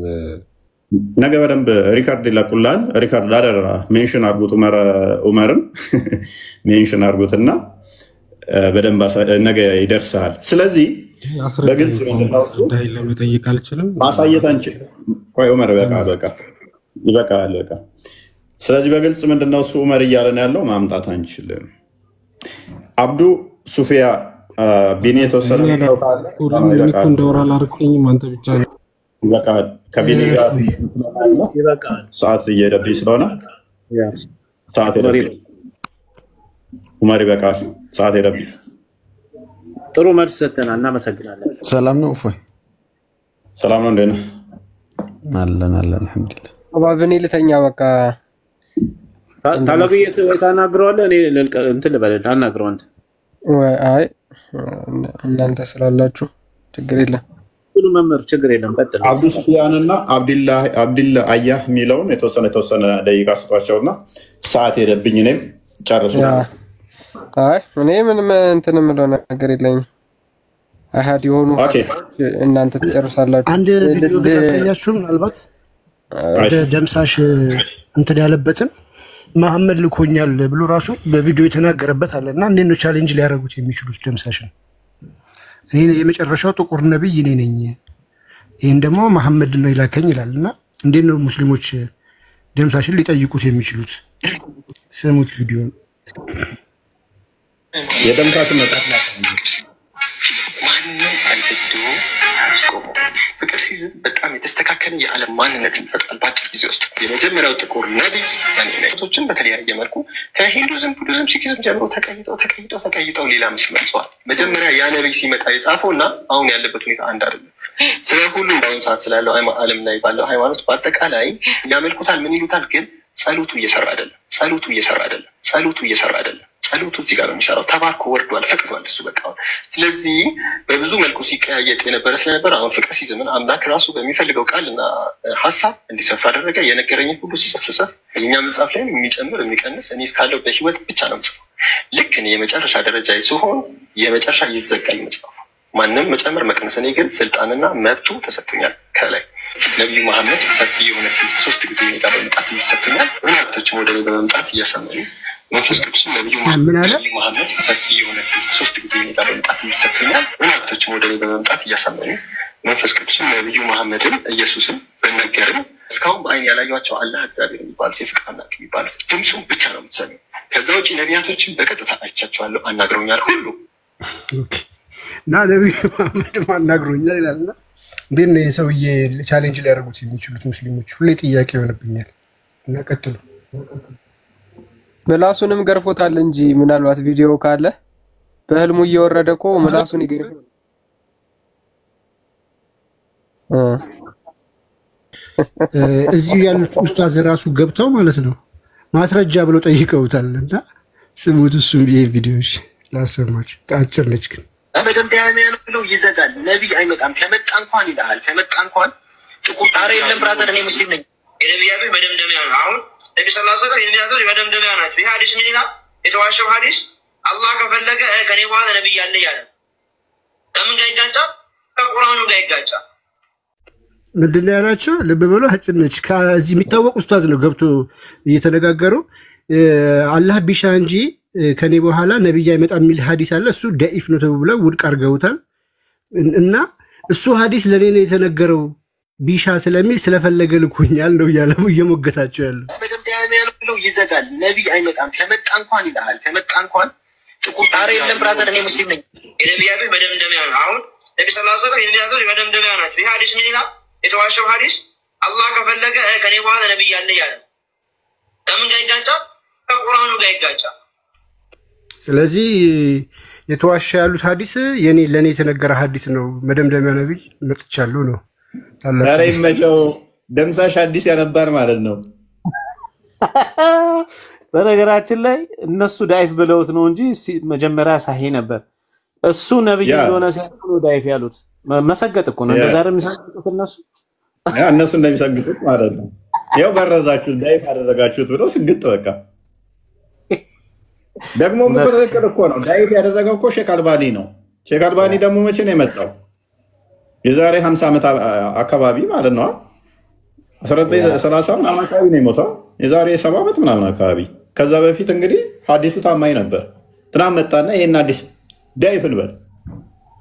ነገ በደንብ ሪካርድ ይለቁላል። ሪካርድ አደራ ሜንሽን አርጉት፣ ኡመርን ሜንሽን አርጉትና በደንብ ነገ ይደርሳል። ስለዚህ በግልጽ ለመጠየቅ አልችልም፣ ማሳየት አንችል። ቆይ ኡመር ይበቃል። ስለዚህ በግልጽ ምንድነው እሱ ኡመር እያለን ያለው ማምጣት አንችልም። አብዱ ሱፊያ ቢኒ የተወሰነ እንደወራ ላርኩኝም አንተ ብቻ ነው። ይበቃል። ከቢኒ ጋር ሰዓት እየሄደብኝ ስለሆነ ሰዓት ሄደብኝ። ኡመር ይበቃል፣ ሰዓት ሄደብኝ። ጥሩ መልስ ሰጥተናል፣ እናመሰግናለን። ሰላም ነው እፎይ? ሰላም ነው። እንዴት ነህ? አለን አልሐምዱሊላህ። አባብኔ ልተኛ በቃ ታላቅየት ወይ ታናግረዋለህ? እኔ እንትን ልበልህ አናግረው አንተ። አይ እናንተ ስላላችሁ ችግር የለም። ሁሉ መምህር ችግር የለም። ቀጥል። አብዱ ሱፊያንና አብዱላ አያህ የሚለውን የተወሰነ ደቂቃ ስጧቸውና ሰዓት ሄደብኝ። እኔም ጨርሱ። አይ እኔ ምንም እንትን የምለው ነገር የለኝም። አሃድ የሆኑ እናንተ ትጨርሳላችሁ። አንድ ቪዲዮ ታሳያችሁ። ምናልባት ደምሳሽ እንትን ያለበትን መሐመድ ልኮኛል ብሎ ራሱ በቪዲዮ የተናገረበት አለና እንዴት ነው ቻሌንጅ ሊያደርጉት የሚችሉት ደምሳሽን? እኔ የመጨረሻው ጥቁር ነብይ እኔ ነኝ፣ ይሄን ደግሞ መሐመድ ነው ይላከኝ ይላልና እንዴት ነው ሙስሊሞች ደምሳሽን ሊጠይቁት የሚችሉት? ስሙት ቪዲዮ የደምሳሽን መጣት ማንንም አልበድሎ አስቆመው። ፍቅር ሲዝም በጣም የተስተካከለ የዓለም ማንነት ይፈጥራል በአጭር ጊዜ ውስጥ። የመጀመሪያው ጥቁር ነቢይ ቶችን በተለያየ መልኩ ከሂንዱዝም ቡዲዝም ሲኪዝም ጀምሮ ተቀይጠው ሌላ ምስል መልሰዋል። መጀመሪያ ያ ነቢይ ሲመጣ የጻፈው እና አሁን ያለበት ሁኔታ አንድ አይደለም። ስለ ሁሉም በአሁኑ ሰዓት ስላለው ዓለም ላይ ባለው ሃይማኖት በአጠቃላይ ያመልኩታል። ምን ይሉታል? ግን ጸሎቱ እየሰራ አይደለም። ጸሎቱ እዚህ ጋር ነው የሚሰራው። ተባርኮ ወርዷል፣ ፈቅዷል እሱ በቃ። ስለዚህ በብዙ መልኩ ሲቀያየጥ የነበረ ስለነበር አሁን ፍቅር ሲዝምን አምላክ ራሱ በሚፈልገው ቃል እና ሀሳብ እንዲሰፍር አደረገ። የነገረኝን ሁሉ ስጽፍ የኛ መጽሐፍ ላይ የሚጨምር የሚቀንስ እኔ እስካለው በህይወት ብቻ ነው የምጽፈው። ልክ እኔ የመጨረሻ ደረጃ ሲሆን የመጨረሻ ይዘጋል መጽሐፉ። ማንም መጨመር መቀነስ፣ እኔ ግን ስልጣንና መብቱ ተሰጥቶኛል ከላይ። ነቢዩ መሐመድ ሰፊ የሆነ 3 ጊዜ ሜዳ በመምጣት ሰጥቶኛል። መላእክቶችም ወደ እኔ በመምጣት እያሰመኑ መንፈስ ቅዱስም ነቢዩ መሐመድ ሰፊ የሆነ 3 ጊዜ ሜዳ በመምጣት ሰጥቶኛል። መላእክቶችም ወደ እኔ በመምጣት እያሰመኑ መንፈስ ቅዱስም ነቢዩ መሐመድን ኢየሱስን በነገርም እስካሁን በአይን ያላዩቸው አላህ እግዚአብሔር የሚባሉት የፍቅር አምላክ የሚባሉት ድምፁን ብቻ ነው የምትሰሚው። ከዛ ውጭ ነቢያቶችን በቀጥታ አይቻቸዋለሁ፣ አናግረውኛል ሁሉ እና ነቢዩ መሐመድ አናግረውኛል ይላልና እንዴት ነው የሰውዬ ቻሌንጅ ሊያደርጉት የሚችሉት ሙስሊሞች? ሁሌ ጥያቄ ይሆንብኛል። እና ቀጥሉ። ምላሱንም ገርፎታል እንጂ ምናልባት ቪዲዮ ካለ በህልሙ እየወረደ እኮ ምላሱን ይገርፍ። እዚህ ያሉት ኡስታዝ ራሱ ገብተው ማለት ነው ማስረጃ ብለው ጠይቀውታል። እና ስሙት። እሱም ይሄ ቪዲዮሽ ላሰማችሁ። አጭር ነች ግን በደምዳሜ ብሎ ይዘጋል። ነቢይ አይመጣም። ከመጣ እንኳን ይልሃል። ከመጣ እንኳን ጥቁር ጣሪ የለም። ብራዘር እኔ ሙስሊም ነኝ። የነቢያቶች መደምደሚያ ነው። አሁን ነቢ ስ ላ ሰለም የነቢያቶች መደምደሚያ ናቸው። ይህ ሀዲስ ምን ይላል? የተዋሸው ሀዲስ አላህ ከፈለገ ከኔ በኋላ ነቢይ ያለ እያለ ከምን ጋር ይጋጫል? ከቁርአኑ ጋር ይጋጫል። ምንድን ነው ያላቸው? ልብ ብሎ ሀጭነች ከዚህ የሚታወቅ ኡስታዝ ነው ገብቶ እየተነጋገሩ አላህ ቢሻ እንጂ ከኔ በኋላ ነቢይ አይመጣም የሚል ሀዲስ አለ። እሱ ደኢፍ ነው ተብለው ውድቅ አድርገውታል። እና እሱ ሀዲስ ለኔ ነው የተነገረው ቢሻ ስለሚል ስለፈለገ ልኩኛል ነው እያለ እየሞገታቸው ያለው። በደምዳሜ ብሎ ይዘጋል። ነቢይ አይመጣም። ከመጣ እንኳን ይልሃል። ከመጣ እንኳን ጥቁር ጣሪ የለም። ብራዘር እኔ ሙስሊም ነኝ። የነቢያቶች መደምደሚያ ነው። አሁን ነቢ ስ ላ ሰለም የነቢያቶች መደምደሚያ ናቸው። ይህ ሀዲስ ምን ይላል? የተዋሸው ሀዲስ አላህ ከፈለገ ከኔ በኋላ ነቢይ ያለ እያለ ከምን ጋር ይጋጫል? ከቁርአኑ ጋር ይጋጫል። ስለዚህ የተዋሸ ያሉት ሀዲስ ለእኔ የተነገረ ሀዲስ ነው። መደምደሚያ ነቢይ መጥቻለሁ ነው። ዛሬ ይመቸው ደምሳሽ አዲስ ያነባር ማለት ነው። በነገራችን ላይ እነሱ ዳይፍ ብለውት ነው እንጂ መጀመሪያ ሳሂ ነበር። እሱ ነብይ እንደሆነ ሲያውቁ ዳይፍ ያሉት መሰገጥ እኮ ነው። እንደዛ የሚሰግጡት እነሱ እንደሚሰግጡት ማለት ነው። ያው በረዛችሁ ዳይፍ አደረጋችሁት ብለው ስግጥ በቃ ደግሞ እኮ ትክክል እኮ ነው። ዳይፍ ያደረገው እኮ ሼክ አልባኒ ነው። ሼክ አልባኒ ደግሞ መቼ ነው የመጣው? የዛሬ 50 ዓመት አካባቢ ማለት ነው። 1930 ምናምን አካባቢ ነው የሞተው። የዛሬ 70 ዓመት ምናምን አካባቢ። ከዛ በፊት እንግዲህ ሐዲሱ ታማኝ ነበር። ትናንት መጣና ይሄን አዲስ ዳይፍ እንበል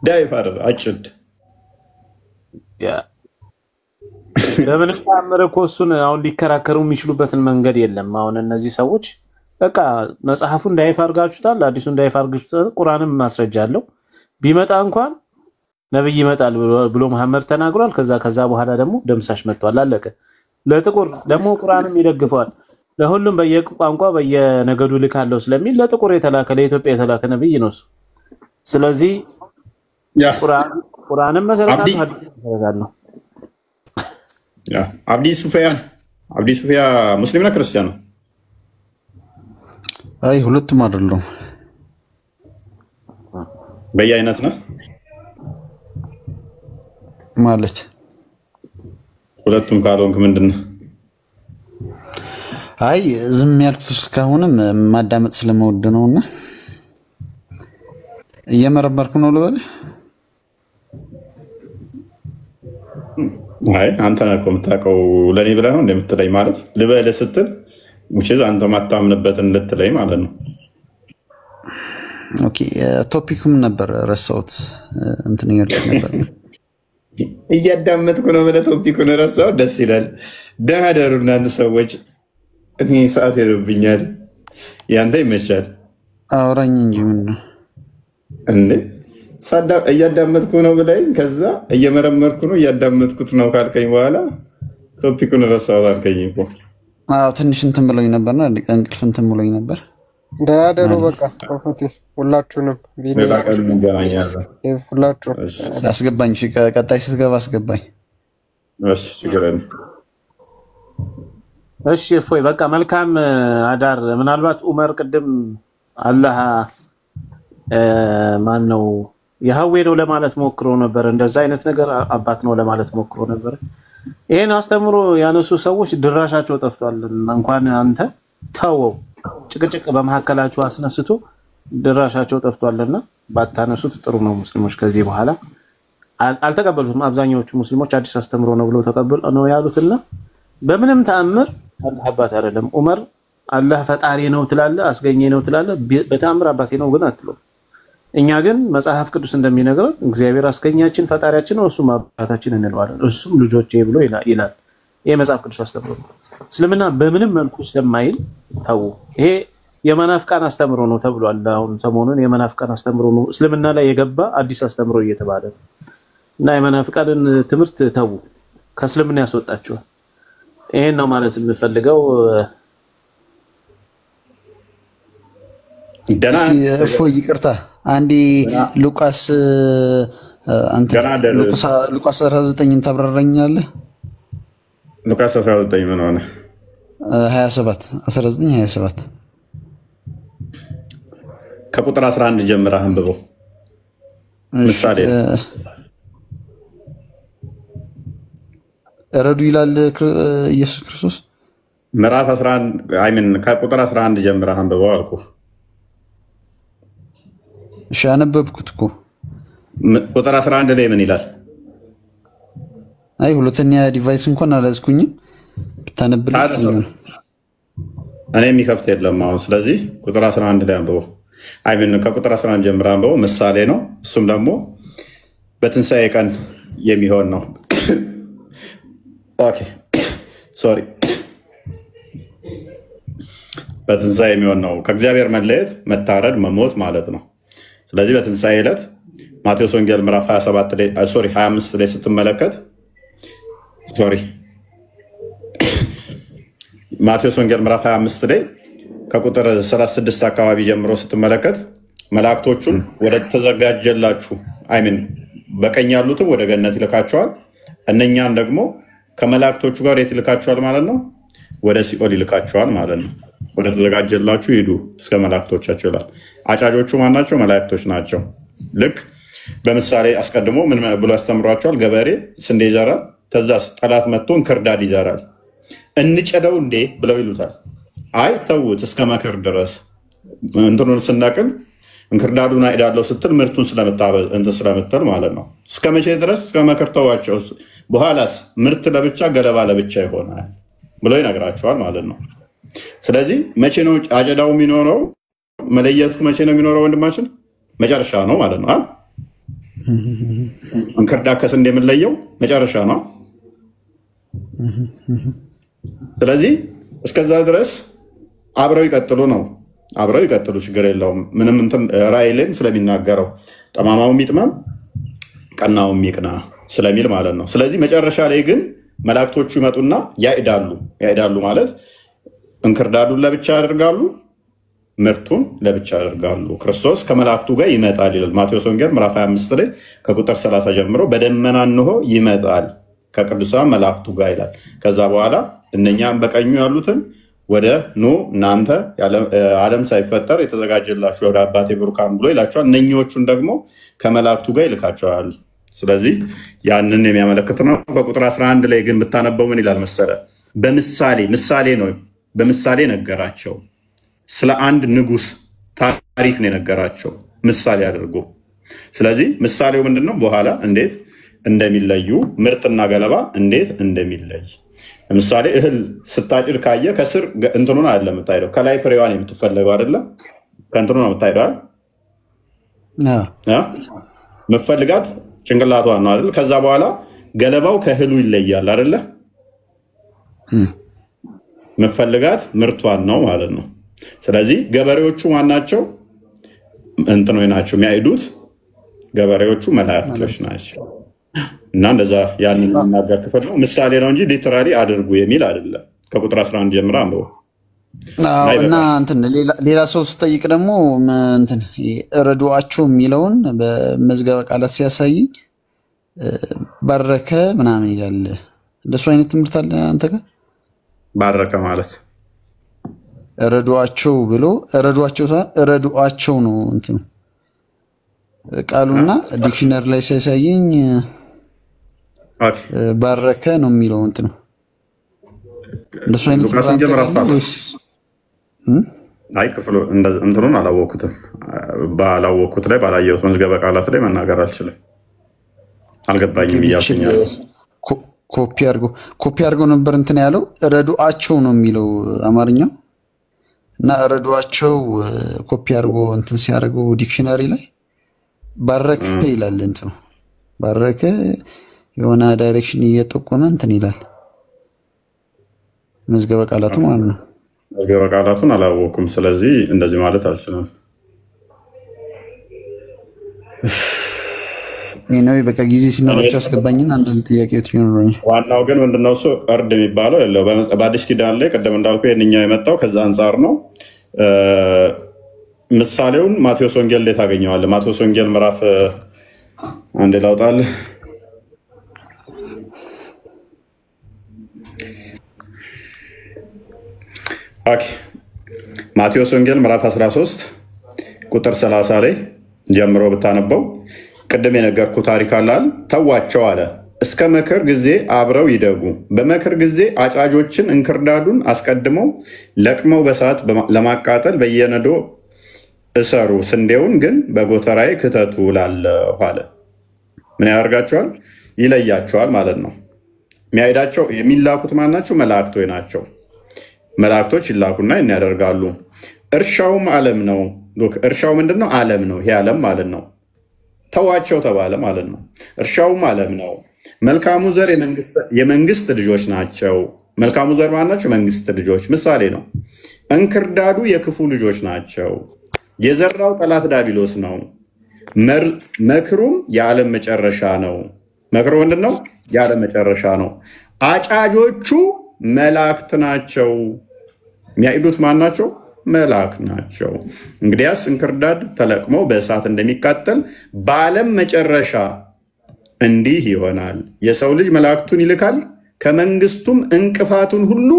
ዳይፍ አይደል አጭድ ለምን ተአምር እኮ እሱን አሁን ሊከራከሩ የሚችሉበትን መንገድ የለም። አሁን እነዚህ ሰዎች በቃ መጽሐፉን ዳይፍ አድርጋችሁታል፣ አዲሱን ዳይፍ አድርጋችሁታል። ቁርአንም ማስረጃ አለው። ቢመጣ እንኳን ነብይ ይመጣል ብሎ መሐመድ ተናግሯል። ከዛ በኋላ ደግሞ ደምሳሽ መጥቷል። አለቀ። ለጥቁር ደግሞ ቁርአንም ይደግፈዋል። ለሁሉም በየቋንቋ በየነገዱ ልካለው ስለሚል ለጥቁር የተላከ ለኢትዮጵያ የተላከ ነብይ ነው እሱ። ስለዚህ ቁርአንም መሰረት አድርጋለሁ። አብዲ ሱፊያ ሙስሊም ነው ክርስቲያን ነው? አይ ሁለቱም አይደሉም። በየአይነት ነው ማለት ሁለቱም ካልሆንክ ምንድነው? አይ ዝም ያልኩት እስካሁንም ማዳመጥ ስለመወድ ነውና እየመረመርኩ ነው ልበል። አይ አንተ ነህ እኮ የምታውቀው ለኔ ብለህ ነው እንደምትለኝ ማለት ልበል ስትል ሙቼዝ አንተ ማታምንበትን ልትለኝ ማለት ነው። ኦኬ ቶፒኩም ነበር ረሳሁት። እንትን ይወርድ ነበር እያዳመጥኩ ነው ብለህ ቶፒኩን ረሳው። ደስ ይላል። ደህና ደሩ እናንተ ሰዎች። እኔ ሰዓት ይርብኛል። ያንተ ይመቻል። አውራኝ እንጂ ምን ነው እንዴ? እያዳመጥኩ ነው ብለኝ ከዛ እየመረመርኩ ነው እያዳመጥኩት ነው ካልከኝ በኋላ ቶፒኩን ረሳው አልከኝ እኮ። አዎ ትንሽ እንትን ብሎኝ ነበርና እንቅልፍ እንትን ብሎኝ ነበር። ደህና ደሩ በቃ ፕሮፌቲ ሁላችሁንም ሌላ ቀን እንገናኛለን። ሁላችሁ አስገባኝ። እሺ ቀጣይ ስትገባ አስገባኝ። እሺ ችግር የለም። እሺ እፎይ በቃ መልካም አዳር። ምናልባት ዑመር ቅድም አላህ ማን ነው ያህዌ ነው ለማለት ሞክሮ ነበር። እንደዛ አይነት ነገር አባት ነው ለማለት ሞክሮ ነበር። ይሄን አስተምሮ ያነሱ ሰዎች ድራሻቸው ጠፍቷል። እንኳን አንተ ተወው ጭቅጭቅ በመሐከላቸው አስነስቶ ድራሻቸው ጠፍቷልና ባታነሱት ጥሩ ነው። ሙስሊሞች ከዚህ በኋላ አልተቀበሉትም። አብዛኛዎቹ ሙስሊሞች አዲስ አስተምሮ ነው ብለው ተቀበሉ ነው ያሉትና በምንም ተአምር አላህ አባት አይደለም። ዑመር አላህ ፈጣሪ ነው ትላለ፣ አስገኘ ነው ትላለ፣ በተአምር አባቴ ነው ግን አትለው። እኛ ግን መጽሐፍ ቅዱስ እንደሚነግረን እግዚአብሔር አስገኛችን ፈጣሪያችን ነው፣ እሱም አባታችን እንለዋለን፣ እሱም ልጆቼ ብሎ ይላል። ይሄ መጽሐፍ ቅዱስ አስተምሮ ነው። እስልምና በምንም መልኩ ስለማይል ታው ይሄ የመናፍቃን አስተምሮ ነው ተብሏል። አሁን ሰሞኑን የመናፍቃን አስተምሮ ነው እስልምና ላይ የገባ አዲስ አስተምሮ እየተባለ ነው እና የመናፍቃንን ትምህርት ታው ከእስልምና ያስወጣቸዋል። ይሄን ነው ማለት የምፈልገው። እፎይ ይቅርታ አንዴ ሉቃስ 19 ታብራራኛለህ? ሉቃስ 19 ምን ሆነ? 27 1927 ከቁጥር 11 ጀምረህ አንብበው። ምሳሌ ረዱ ይላል ኢየሱስ ክርስቶስ ምዕራፍ 11 ከቁጥር 11 ጀምረህ አንብበው አልኩህ። እሺ አነበብኩት እኮ። ቁጥር 11 ላይ ምን ይላል? አይ ሁለተኛ ዲቫይስ እንኳን አላዝኩኝም። ታነብልኝ እኔ የሚከፍት የለም አሁን። ስለዚህ ቁጥር 11 ላይ አንብበው። ከቁጥር 11 ጀምረህ አንብበው። ምሳሌ ነው። እሱም ደግሞ በትንሣኤ ቀን የሚሆን ነው። ኦኬ ሶሪ በትንሣኤ የሚሆን ነው። ከእግዚአብሔር መለየት፣ መታረድ፣ መሞት ማለት ነው። ስለዚህ በትንሣኤ ዕለት ማቴዎስ ወንጌል ምዕራፍ 25 ላይ ስትመለከት ማቴዎስ ወንጌል ምዕራፍ 25 ላይ ከቁጥር 36 አካባቢ ጀምሮ ስትመለከት መላእክቶቹን ወደ ተዘጋጀላችሁ በቀኝ ያሉትን ወደ ገነት ይልካቸዋል፣ እነኛን ደግሞ ከመላእክቶቹ ጋር የት ይልካቸዋል ማለት ነው? ወደ ሲኦል ይልካቸዋል ማለት ነው። ወደ ተዘጋጀላችሁ ሂዱ እስከ መላእክቶቻቸው ይላል። አጫጆቹ ማናቸው? መላእክቶች ናቸው። ልክ በምሳሌ አስቀድሞ ምን ብሎ ያስተምሯቸዋል? ገበሬ ስንዴ ይዘራል፣ ከዛስ ጠላት መጥቶ እንክርዳድ ይዘራል። እንጨደው እንዴ ብለው ይሉታል። አይ ተውት እስከ መከር ድረስ እንትኑን ስነቅል እንክርዳዱን አይዳለው ስትል ምርቱን ስለምትል ማለት ነው። እስከ መቼ ድረስ? እስከ መከር ተዋቸው፣ በኋላስ ምርት ለብቻ ገለባ ለብቻ ይሆናል ብሎ ይነግራቸዋል ማለት ነው። ስለዚህ መቼ ነው አጨዳው የሚኖረው? መለየቱ መቼ ነው የሚኖረው? ወንድማችን መጨረሻ ነው ማለት ነው። እንክርዳድ ከስንዴ የምንለየው መጨረሻ ነው። ስለዚህ እስከዛ ድረስ አብረው ይቀጥሉ ነው። አብረው ይቀጥሉ፣ ችግር የለውም። ምንም እንትን ራእይ ላይም ስለሚናገረው ጠማማው ይጥመም ቀናው ይቅና ስለሚል ማለት ነው። ስለዚህ መጨረሻ ላይ ግን መላእክቶቹ ይመጡና ያይዳሉ ማለት እንክርዳዱን ለብቻ ያደርጋሉ፣ ምርቱን ለብቻ ያደርጋሉ። ክርስቶስ ከመላእክቱ ጋር ይመጣል ይላል ማቴዎስ ወንጌል ምዕራፍ 25 ላይ ከቁጥር 30 ጀምሮ በደመና እንሆ ይመጣል ከቅዱሳን መላእክቱ ጋር ይላል። ከዛ በኋላ እነኛም በቀኙ ያሉትን ወደ ኑ እናንተ ዓለም ሳይፈጠር የተዘጋጀላችሁ ወደ አባቴ ብሩካን ብሎ ይላቸዋል። እነኚዎቹን ደግሞ ከመላእክቱ ጋር ይልካቸዋል። ስለዚህ ያንን የሚያመለክት ነው። በቁጥር 11 ላይ ግን ብታነበው ምን ይላል መሰለ? ምሳሌ ነው። በምሳሌ ነገራቸው። ስለ አንድ ንጉስ ታሪክ ነው የነገራቸው ምሳሌ አድርጎ። ስለዚህ ምሳሌው ምንድነው? በኋላ እንዴት እንደሚለዩ ምርትና ገለባ እንዴት እንደሚለይ። ለምሳሌ እህል ስታጭድ ካየ ከስር እንትኑን አይደለም የምታይደው፣ ከላይ ፍሬዋን የምትፈለገው አይደለም፣ ከእንትኑ ነው የምታይደው የምትፈልጋት ጭንቅላቷን ነው አይደል? ከዛ በኋላ ገለባው ከእህሉ ይለያል አይደለ? የምትፈልጋት ምርቷን ነው ማለት ነው። ስለዚህ ገበሬዎቹ ማናቸው? እንትኖች ናቸው የሚያይዱት፣ ገበሬዎቹ መላእክቶች ናቸው። እና እንደዛ ያንን የሚናገር ክፍል ነው። ምሳሌ ነው እንጂ ሊተራሊ አድርጉ የሚል አይደለም። ከቁጥር 11 ጀምሮ አንብበው። እና እንትን ሌላ ሰው ስጠይቅ ደግሞ እንትን ረዱአቸው የሚለውን በመዝገበ ቃላት ሲያሳይኝ ባረከ ምናምን ይላል። እንደሱ አይነት ትምህርት አለ አንተ ጋር? ባረከ ማለት ረዱአቸው ብሎ ረዱአቸው ነው እንትን ቃሉና ዲክሽነሪ ላይ ሲያሳየኝ ባረከ ነው የሚለው እንትን እንደሱ አይነት አይ ክፍሉ እንትኑን አላወኩትም። ባላወኩት ላይ ባላየሁት መዝገበ ቃላት ላይ መናገር አልችልም። አልገባኝም እያልኩኛል። ኮፒ አድርጎ ነበር እንትን ያለው ረዱአቸው ነው የሚለው አማርኛው እና ረዱአቸው ኮፒ አድርጎ እንትን ሲያደርገው ዲክሽነሪ ላይ ባረከ ይላል። እንትኑ ባረከ የሆነ ዳይሬክሽን እየጠቆመ እንትን ይላል መዝገበ ቃላቱ ማለት ነው። መዝገበ ቃላቱን አላወኩም፣ ስለዚህ እንደዚህ ማለት አልችልም። ነው በቃ ጊዜ ሲኖራቸው አስገባኝና አንዳንድ ጥያቄዎች ይኖሩኝ። ዋናው ግን ምንድነው እሱ እርድ የሚባለው ያለው በአዲስ ኪዳን ላይ ቀደም እንዳልኩ የኛው የመጣው ከዛ አንፃር ነው። ምሳሌውን ማቴዎስ ወንጌል ላይ ታገኘዋለህ። ማቴዎስ ወንጌል ምዕራፍ አንድ ላውጣል። ኦኬ ማቴዎስ ወንጌል ምዕራፍ 13 ቁጥር 30 ላይ ጀምሮ ብታነበው ቅድም የነገርኩ ታሪክ አላል ተዋቸው አለ። እስከ መከር ጊዜ አብረው ይደጉ። በመከር ጊዜ አጫጆችን እንክርዳዱን አስቀድመው ለቅመው በሰዓት ለማቃጠል በየነዶ እሰሩ፣ ስንዴውን ግን በጎተራዬ ክተቱ እላለሁ አለ። ምን ያደርጋቸዋል? ይለያቸዋል ማለት ነው። የሚያሄዳቸው የሚላኩት ማናቸው? መላእክቶች ናቸው። መላእክቶች ይላኩና ያደርጋሉ። እርሻውም ዓለም ነው። እርሻው ምንድነው? ዓለም ነው። ይሄ ዓለም ማለት ነው። ተዋቸው ተባለ ማለት ነው። እርሻውም ዓለም ነው። መልካሙ ዘር የመንግስት ልጆች ናቸው። መልካሙ ዘር ማናቸው? መንግስት ልጆች ምሳሌ ነው። እንክርዳዱ የክፉ ልጆች ናቸው። የዘራው ጠላት ዲያብሎስ ነው። መክሩም የዓለም መጨረሻ ነው። መክሩ ምንድነው? የዓለም መጨረሻ ነው። አጫጆቹ መላእክት ናቸው። የሚያይዱት ማን ናቸው? መላእክት ናቸው። እንግዲያስ እንክርዳድ ተለቅሞ በእሳት እንደሚቃጠል በዓለም መጨረሻ እንዲህ ይሆናል። የሰው ልጅ መላእክቱን ይልካል፣ ከመንግስቱም እንቅፋቱን ሁሉ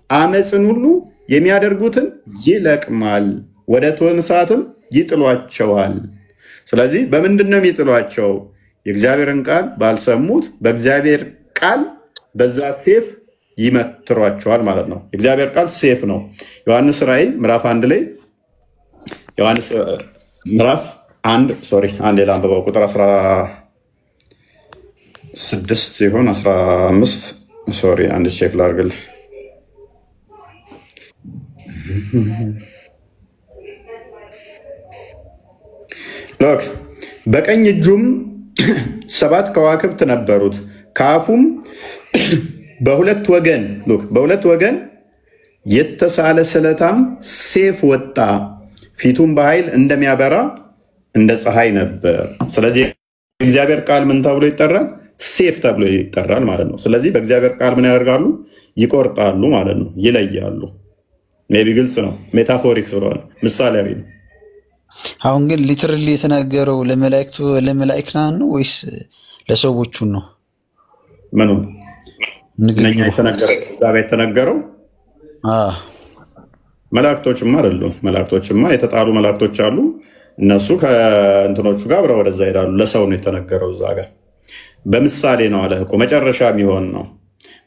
አመፅን ሁሉ የሚያደርጉትን ይለቅማል፣ ወደ እቶነ እሳትም ይጥሏቸዋል። ስለዚህ በምንድን ነው የሚጥሏቸው? የእግዚአብሔርን ቃል ባልሰሙት በእግዚአብሔር ቃል በዛ ሴፍ ይመትሯቸዋል ማለት ነው። የእግዚአብሔር ቃል ሴፍ ነው። ዮሐንስ ራእይ ምዕራፍ 1 ላይ ዮሐንስ ምዕራፍ 1 ሶሪ አንድ ሌላ አንብበው ቁጥር 16 ይሆን 15 ሶሪ አንድ ቼክ ላድርግልህ። ሎክ በቀኝ እጁም 7 ከዋክብት ነበሩት፣ ከአፉም በሁለት ወገን የተሳለ ስለታም ሴፍ ወጣ፣ ፊቱም በኃይል እንደሚያበራ እንደ ፀሐይ ነበር። ስለዚህ የእግዚአብሔር ቃል ምን ተብሎ ይጠራል? ሴፍ ተብሎ ይጠራል ማለት ነው። ስለዚህ በእግዚአብሔር ቃል ምን ያደርጋሉ? ይቆርጣሉ ማለት ነው፣ ይለያሉ። ሜቢ ግልጽ ነው፣ ሜታፎሪክ ስለሆነ ምሳሌያዊ ነው። አሁን ግን ሊትራሊ የተናገረው ለመላእክት ነው ወይስ ለሰዎቹ ነው? ምኑ እነኛ የተነገረው መላእክቶችማ አይደሉም። መላእክቶችማ የተጣሉ መላእክቶች አሉ። እነሱ ከእንትኖቹ ጋር አብረው ወደዛ ሄዳሉ። ለሰው ነው የተነገረው። እዛ ጋር በምሳሌ ነው አለ እኮ መጨረሻ የሚሆን ነው።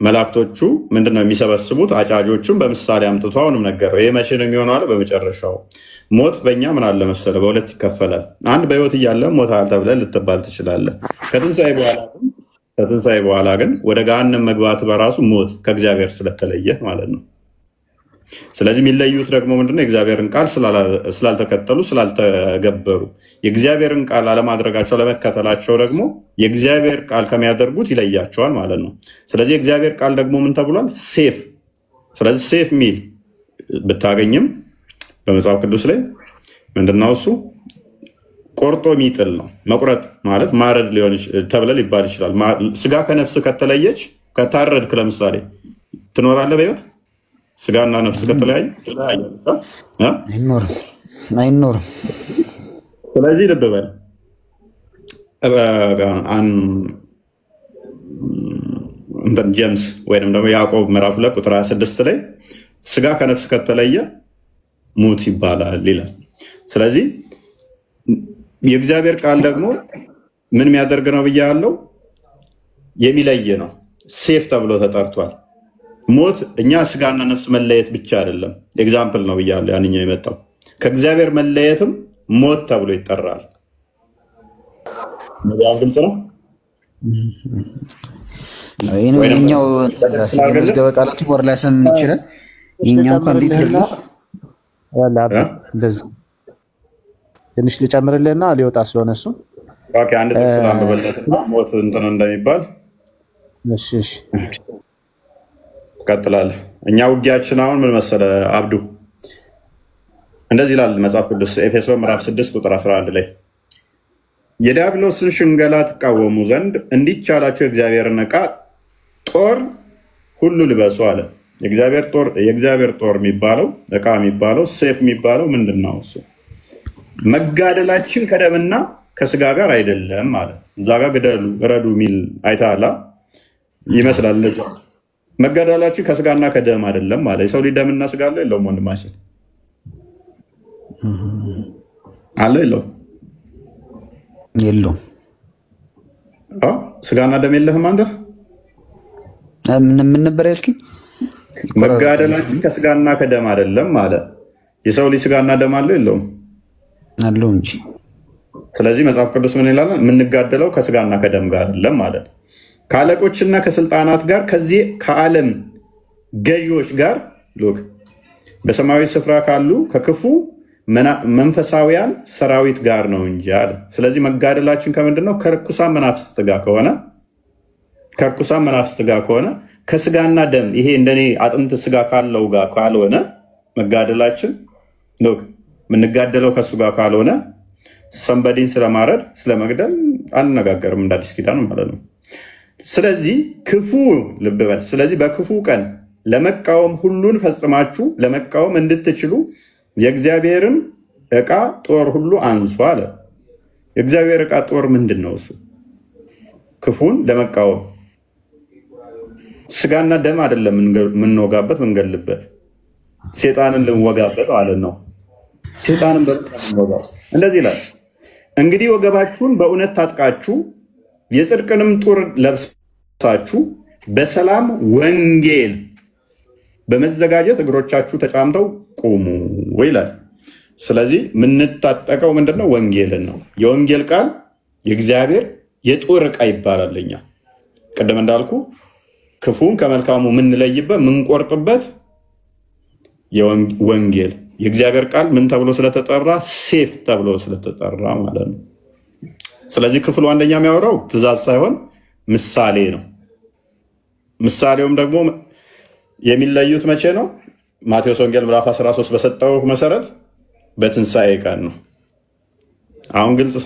መላእክቶቹ ምንድነው የሚሰበስቡት? አጫጆቹን በምሳሌ አምጥቶ አሁንም ነገረው። ይሄ መቼ ነው የሚሆነው አለ? በመጨረሻው። ሞት በእኛ ምን አለ መሰለ በሁለት ይከፈላል። አንድ በህይወት እያለ ሞታል ተብለህ ልትባል ትችላለህ። ከትንሣኤ በኋላ ግን ወደ ገሃነም መግባት በራሱ ሞት ከእግዚአብሔር ስለተለየ ማለት ነው። ስለዚህ የሚለዩት ደግሞ ምንድነው? የእግዚአብሔርን ቃል ስላልተከተሉ ስላልተገበሩ፣ የእግዚአብሔርን ቃል አለማድረጋቸው ለመከተላቸው ደግሞ የእግዚአብሔር ቃል ከሚያደርጉት ይለያቸዋል ማለት ነው። ስለዚህ የእግዚአብሔር ቃል ደግሞ ምን ተብሏል? ሴፍ። ስለዚህ ሴፍ ሚል ብታገኝም በመጽሐፍ ቅዱስ ላይ ምንድነው እሱ? ቆርጦ የሚጥል ነው። መቁረጥ ማለት ማረድ ተብለ ሊባል ይችላል። ስጋ ከነፍስ ከተለየች ከታረድክ ለምሳሌ ትኖራለህ በህይወት? ስጋና ነፍስ ከተለያየ አይኖርም። ስለዚህ ልብ በል ጀምስ ወይም ደግሞ ያዕቆብ ምዕራፍ 2 ቁጥር 26 ላይ ስጋ ከነፍስ ከተለየ ሙት ይባላል ይላል። ስለዚህ የእግዚአብሔር ቃል ደግሞ ምን የሚያደርግ ነው ብያለሁ? የሚለይ ነው። ሴፍ ተብሎ ተጠርቷል። ሞት እኛ ስጋና ነፍስ መለየት ብቻ አይደለም፣ ኤግዛምፕል ነው ብያለሁ። ያንኛው የመጣው ከእግዚአብሔር መለየትም ሞት ተብሎ ይጠራል። ግልጽ ነው። ይሄኛው መዝገበ ቃላቱ ወር ላይ ሰምን ይችላል። ይሄኛው እንኳን ሊትራሊ እንደዚህ ትንሽ ልጨምርልህና ሊወጣ ስለሆነ እሱ ኦኬ አንድ ጥቅስ ላንብበለትና ሞት እንትን እንደሚባል እሺ ቀጥላለህ። እኛ ውጊያችን አሁን ምን መሰለ አብዱ እንደዚህ ይላል መጽሐፍ ቅዱስ ኤፌሶን ምዕራፍ 6 ቁጥር 11 ላይ የዲያብሎስን ሽንገላ ትቃወሙ ዘንድ እንዲቻላችሁ የእግዚአብሔርን ዕቃ ጦር ሁሉ ልበሱ አለ። የእግዚአብሔር ጦር የሚባለው ዕቃ የሚባለው ሴፍ የሚባለው ምንድነው? እሱ መጋደላችን ከደምና ከስጋ ጋር አይደለም ማለት። እዛ ጋር ግደሉ እረዱ የሚል አይታላ ይመስላል። ለዛ መጋደላችን ከስጋና ከደም አይደለም ማለት። የሰው ልጅ ደምና ስጋ አለ የለውም? ወንድማችን አለ የለውም? የለውም። ስጋና ደም የለህም አንተ? ምን ነበር ያልከኝ? መጋደላችን ከስጋና ከደም አይደለም ማለት። የሰው ልጅ ስጋና ደም አለ የለውም? አለው እንጂ። ስለዚህ መጽሐፍ ቅዱስ ምን ይላል? የምንጋደለው ከስጋና ከደም ጋር አይደለም ማለት። ከአለቆችና ከስልጣናት ጋር ከዚህ ከዓለም ገዢዎች ጋር ሎክ በሰማያዊ ስፍራ ካሉ ከክፉ መንፈሳውያን ሰራዊት ጋር ነው እንጂ አለ። ስለዚህ መጋደላችን ከምንድን ነው? ከርኩሳን መናፍስት ጋር ከሆነ ከስጋና ደም ይሄ እንደኔ አጥንት ስጋ ካለው ጋር ካልሆነ መጋደላችን ሎክ የምንጋደለው ከሱ ጋር ካልሆነ ሰንበዲን ስለማረድ ስለመግደል አንነጋገርም እንደ አዲስ ኪዳን ማለት ነው። ስለዚህ ክፉ ልብ በል። ስለዚህ በክፉ ቀን ለመቃወም ሁሉን ፈጽማችሁ ለመቃወም እንድትችሉ የእግዚአብሔርን ዕቃ ጦር ሁሉ አንሱ አለ። የእግዚአብሔር ዕቃ ጦር ምንድን ነው? እሱ ክፉን ለመቃወም ስጋና ደም አይደለም የምንወጋበት ምንገልበት፣ ሴጣንን ልንወጋበት ማለት ነው። ሴጣንን በወጋው እንደዚህ ይላል፣ እንግዲህ ወገባችሁን በእውነት ታጥቃችሁ የጽድቅንም ጦር ለብሳችሁ በሰላም ወንጌል በመዘጋጀት እግሮቻችሁ ተጫምተው ቁሙ ይላል። ስለዚህ የምንታጠቀው ምንድነው? ወንጌልን ነው። የወንጌል ቃል የእግዚአብሔር የጦር ዕቃ ይባላልኛ። ቅድም እንዳልኩ ክፉን ከመልካሙ የምንለይበት የምንቆርጥበት ወንጌል የእግዚአብሔር ቃል ምን ተብሎ ስለተጠራ? ሴፍ ተብሎ ስለተጠራ ማለት ነው። ስለዚህ ክፍሉ አንደኛ የሚያወራው ትእዛዝ ሳይሆን ምሳሌ ነው። ምሳሌውም ደግሞ የሚለዩት መቼ ነው? ማቴዎስ ወንጌል ምዕራፍ 13 በሰጠው መሰረት በትንሣኤ ቀን ነው። አሁን ግልጽ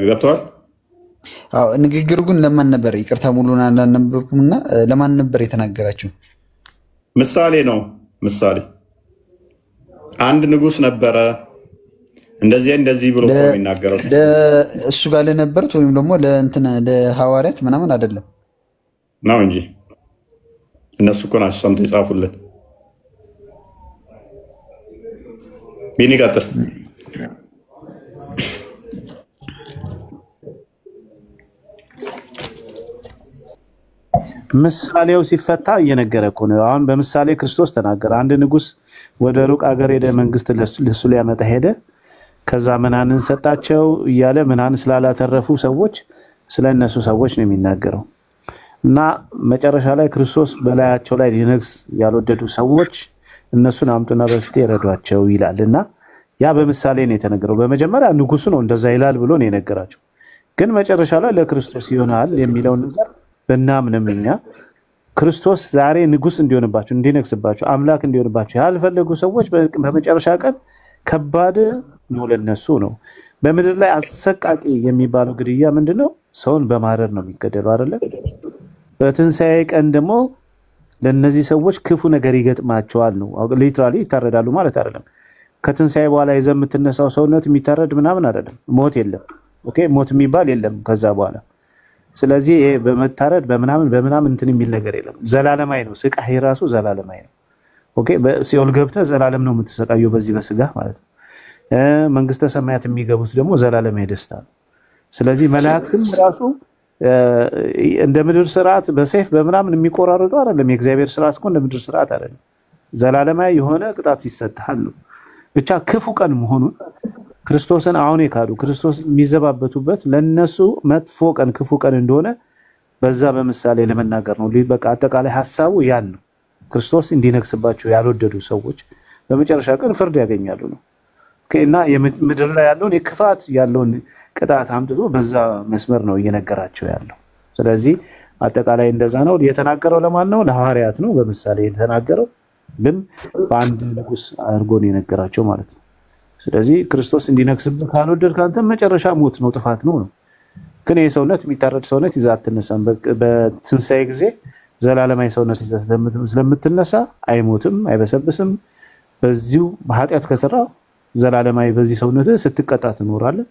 ገብተዋል? አዎ። ንግግሩ ግን ለማን ነበር? ይቅርታ ሙሉን አላነበብኩምና ለማን ነበር የተናገራችሁ? ምሳሌ ነው። ምሳሌ አንድ ንጉስ ነበረ እንደዚህ ብሎ የሚናገረው እሱ ጋር ለነበሩት ወይም ደግሞ ለሐዋርያት ምናምን አይደለም ነው እንጂ እነሱ እኮ ናቸው ሰምተው ይጻፉልን። ቢኒ ቀጥል። ምሳሌው ሲፈታ እየነገረ እኮ ነው። አሁን በምሳሌ ክርስቶስ ተናገረ። አንድ ንጉስ ወደ ሩቅ አገር ሄደ፣ መንግስት ለሱ ሊያመጣ ሄደ። ከዛ ምናንን ሰጣቸው እያለ ምናን ስላላተረፉ ሰዎች ስለነሱ ሰዎች ነው የሚናገረው። እና መጨረሻ ላይ ክርስቶስ በላያቸው ላይ ሊነግስ ያልወደዱ ሰዎች እነሱን አምጡና በፊት ይረዷቸው ይላልና ያ በምሳሌ ነው የተነገረው። በመጀመሪያ ንጉሱ ነው እንደዛ ይላል ብሎ ነው የነገራቸው። ግን መጨረሻ ላይ ለክርስቶስ ይሆናል የሚለው ነገር በእናምንም እኛ ክርስቶስ ዛሬ ንጉስ እንዲሆንባቸው እንዲነግስባቸው አምላክ እንዲሆንባቸው ያልፈለጉ ሰዎች በመጨረሻ ቀን ከባድ ነው ለነሱ ነው። በምድር ላይ አሰቃቂ የሚባለው ግድያ ምንድነው? ሰውን በማረድ ነው የሚገደለው አይደለ? በትንሣኤ ቀን ደግሞ ለነዚህ ሰዎች ክፉ ነገር ይገጥማቸዋል ነው። ሊትራሊ ይታረዳሉ ማለት አይደለም። ከትንሣኤ በኋላ የምትነሳው ሰውነት የሚታረድ ምናምን አይደለም። ሞት የለም። ኦኬ፣ ሞት የሚባል የለም ከዛ በኋላ። ስለዚህ ይሄ በመታረድ በምናምን እንትን የሚል ነገር የለም። ዘላለማዊ ነው። ስቃይ ራሱ ዘላለማዊ ነው። ኦኬ፣ በሲኦል ገብተህ ዘላለም ነው የምትሰቃየው በዚህ በስጋ ማለት ነው። መንግስተ ሰማያት የሚገቡት ደግሞ ዘላለማዊ ደስታ ነው። ስለዚህ መላእክትም ራሱ እንደ ምድር ስርዓት በሰይፍ በምናምን የሚቆራረጡ አይደለም። የእግዚአብሔር ስርዓት እኮ እንደ ምድር ስርዓት አይደለም። ዘላለማዊ የሆነ ቅጣት ይሰጣል። ብቻ ክፉ ቀን መሆኑን ክርስቶስን አሁን የካዱ ክርስቶስ የሚዘባበቱበት ለነሱ መጥፎ ቀን ክፉ ቀን እንደሆነ በዛ በምሳሌ ለመናገር ነው። በቃ አጠቃላይ ሐሳቡ ያን ነው። ክርስቶስ እንዲነግስባቸው ያልወደዱ ሰዎች በመጨረሻ ቀን ፍርድ ያገኛሉ ነው። እና የምድር ላይ ያለውን የክፋት ያለውን ቅጣት አምጥቶ በዛ መስመር ነው እየነገራቸው ያለው። ስለዚህ አጠቃላይ እንደዛ ነው የተናገረው። ለማን ነው? ለሐዋርያት ነው በምሳሌ የተናገረው፣ ግን በአንድ ንጉስ አድርጎ ነው የነገራቸው ማለት ነው። ስለዚህ ክርስቶስ እንዲነግስብህ ካልወደድክ አንተ መጨረሻ ሞት ነው፣ ጥፋት ነው ነው። ግን የሰውነት የሚታረድ ሰውነት ይዘህ አትነሳም። በትንሣኤ ጊዜ ዘላለማዊ ሰውነት ይዘህ ስለምትነሳ አይሞትም፣ አይበሰብስም። በዚሁ በኃጢአት ከሰራ ዘላለማዊ በዚህ ሰውነት ስትቀጣ ትኖራለህ።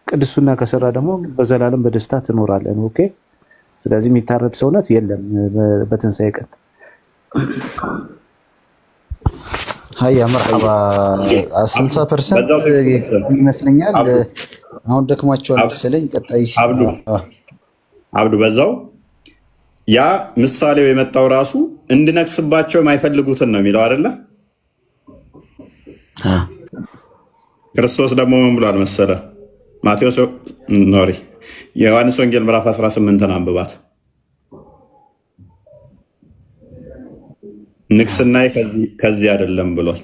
ቅድስና ከሰራ ደግሞ በዘላለም በደስታ ትኖራለህ። ኦኬ። ስለዚህ የሚታረድ ሰውነት የለም በትንሣኤ ቀን። ሀያ መርሐባ 60% ይመስለኛል። አሁን ደክሟቸዋል መሰለኝ። ቀጣይ አብዱ በዛው ያ ምሳሌው የመጣው ራሱ እንድነግስባቸው የማይፈልጉትን ነው የሚለው አይደለ? ክርስቶስ ደግሞ ምን ብሏል መሰለ? ማቴዎስ የዮሐንስ ወንጌል ምዕራፍ 18 አንብባት። ንግስና ከዚህ አይደለም ብሏል።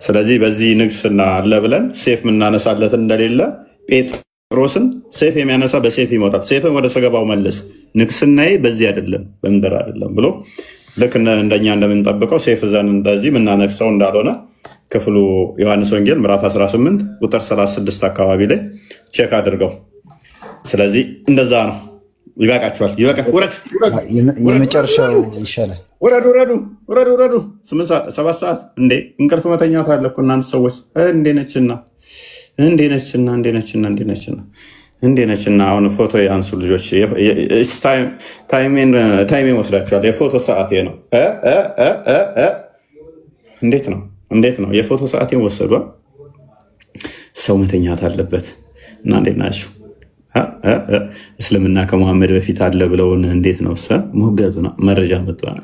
ስለዚህ በዚህ ንግስና አለ ብለን ሴፍ ምናነሳለት እንደሌለ ጴጥሮስን ሴፍ የሚያነሳ በሴፍ ይሞታል፣ ሴፍን ወደ ሰገባው መልስ፣ ንግስናዬ በዚህ አይደለም በምድር አይደለም ብሎ ልክ እንደኛ እንደምንጠብቀው ሴፍ ዘን እንደዚህ ምናነክሰው እንዳልሆነ ክፍሉ ዮሐንስ ወንጌል ምዕራፍ 18 ቁጥር 36 አካባቢ ላይ ቼክ አድርገው። ስለዚህ እንደዛ ነው። ይበቃችኋል። ውረድ። የመጨረሻው ይሻላል። ውረዱ 7 ሰዓት እንዴ! እንቅልፍ መተኛት አለ እኮ እናንተ ሰዎች። እንዴ ነችና አሁን ፎቶ ያንሱ ልጆች። ታይሜን ወስዳችኋል። የፎቶ ሰዓቴ ነው። እንዴት ነው የፎቶ ሰዓቴን ወሰዷ? ሰው መተኛት አለበት። እና እንዴት ናችሁ? እስልምና ከመሐመድ በፊት አለ ብለውን እንዴት ነው ሞገቱ ነው መረጃ መጥቷል።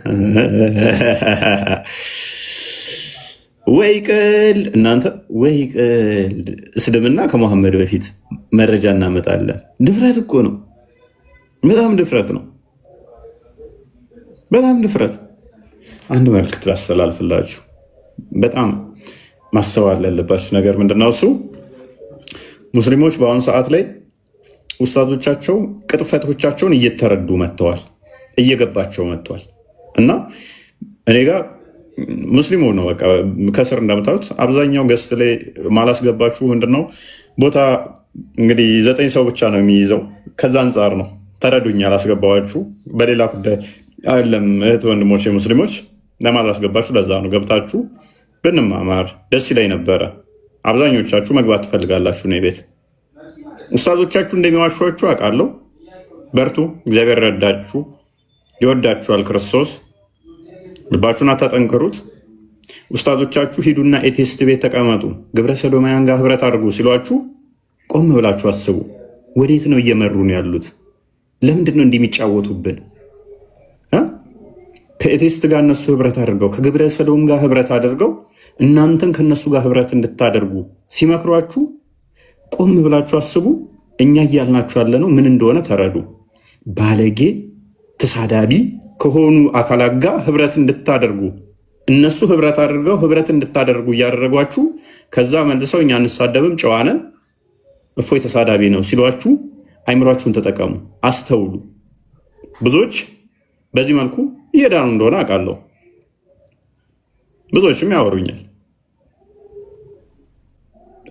ወይ ቀልድ እናንተ ወይ ቀልድ። እስልምና ከመሐመድ በፊት መረጃ እናመጣለን። ድፍረት እኮ ነው። በጣም ድፍረት ነው። በጣም ድፍረት። አንድ መልዕክት ላስተላልፍላችሁ። በጣም ማስተዋል ያለባችሁ ነገር ምንድነው? እሱ ሙስሊሞች በአሁኑ ሰዓት ላይ ኡስታዞቻቸው ቅጥፈቶቻቸውን እየተረዱ መጥተዋል፣ እየገባቸው መጥተዋል። እና እኔ ጋር ሙስሊሙ ነው በቃ ከስር እንደምታዩት አብዛኛው ገስት ላይ ማላስገባችሁ ምንድነው ቦታ እንግዲህ 9 ሰው ብቻ ነው የሚይዘው። ከዛ አንጻር ነው ተረዱኝ አላስገባዋችሁ። በሌላ ጉዳይ አይደለም እህት ወንድሞቼ ሙስሊሞች ለማላስገባችሁ ለዛ ነው። ገብታችሁ ብንማማር ደስ ይለኝ ነበረ። አብዛኞቻችሁ መግባት ትፈልጋላችሁ ነው ቤት። ኡስታዞቻችሁ እንደሚዋሿችሁ አውቃለሁ። በርቱ፣ እግዚአብሔር ረዳችሁ፣ ይወዳችኋል ክርስቶስ። ልባችሁን አታጠንክሩት። ኡስታዞቻችሁ ሂዱና ኤቴስት ቤት ተቀመጡ፣ ግብረ ሰዶማውያን ጋር ህብረት አድርጉ ሲሏችሁ ቆም ብላችሁ አስቡ። ወዴት ነው እየመሩን ያሉት? ለምንድን ነው እንደሚጫወቱብን? ከኤቴስት ጋር እነሱ ህብረት አድርገው ከግብረ ሰዶም ጋር ህብረት አድርገው እናንተን ከነሱ ጋር ህብረት እንድታደርጉ ሲመክሯችሁ ቆም ብላችሁ አስቡ። እኛ እያልናችሁ ያለነው ምን እንደሆነ ተረዱ። ባለጌ ተሳዳቢ ከሆኑ አካላት ጋር ህብረት እንድታደርጉ እነሱ ህብረት አድርገው ህብረት እንድታደርጉ እያደረጓችሁ ከዛ መልሰው እኛ እንሳደብም ጨዋነን እፎይ ተሳዳቢ ነው ሲሏችሁ አይምሯችሁን ተጠቀሙ፣ አስተውሉ። ብዙዎች በዚህ መልኩ እየዳኑ እንደሆነ አውቃለሁ። ብዙዎችም ያወሩኛል።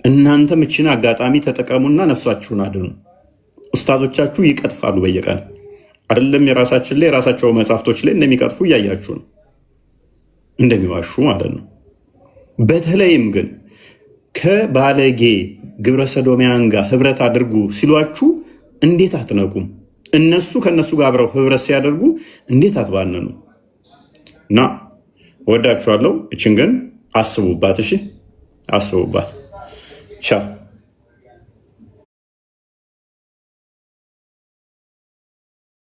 እናንተ ምችን አጋጣሚ ተጠቀሙና ነፍሳችሁን አድኑ። ኡስታዞቻችሁ ይቀጥፋሉ በየቀን አይደለም የራሳችን ላይ የራሳቸው መጻፍቶች ላይ እንደሚቀጥፉ እያያችሁ ነው፣ እንደሚዋሹ ማለት ነው። በተለይም ግን ከባለጌ ግብረ ሰዶሚያን ጋር ህብረት አድርጉ ሲሏችሁ እንዴት አትነቁም? እነሱ ከነሱ ጋር አብረው ህብረት ሲያደርጉ እንዴት አትባነኑ? እና ወዳችኋለሁ። እችን ግን አስቡባት። እሺ አስቡባት። ቻው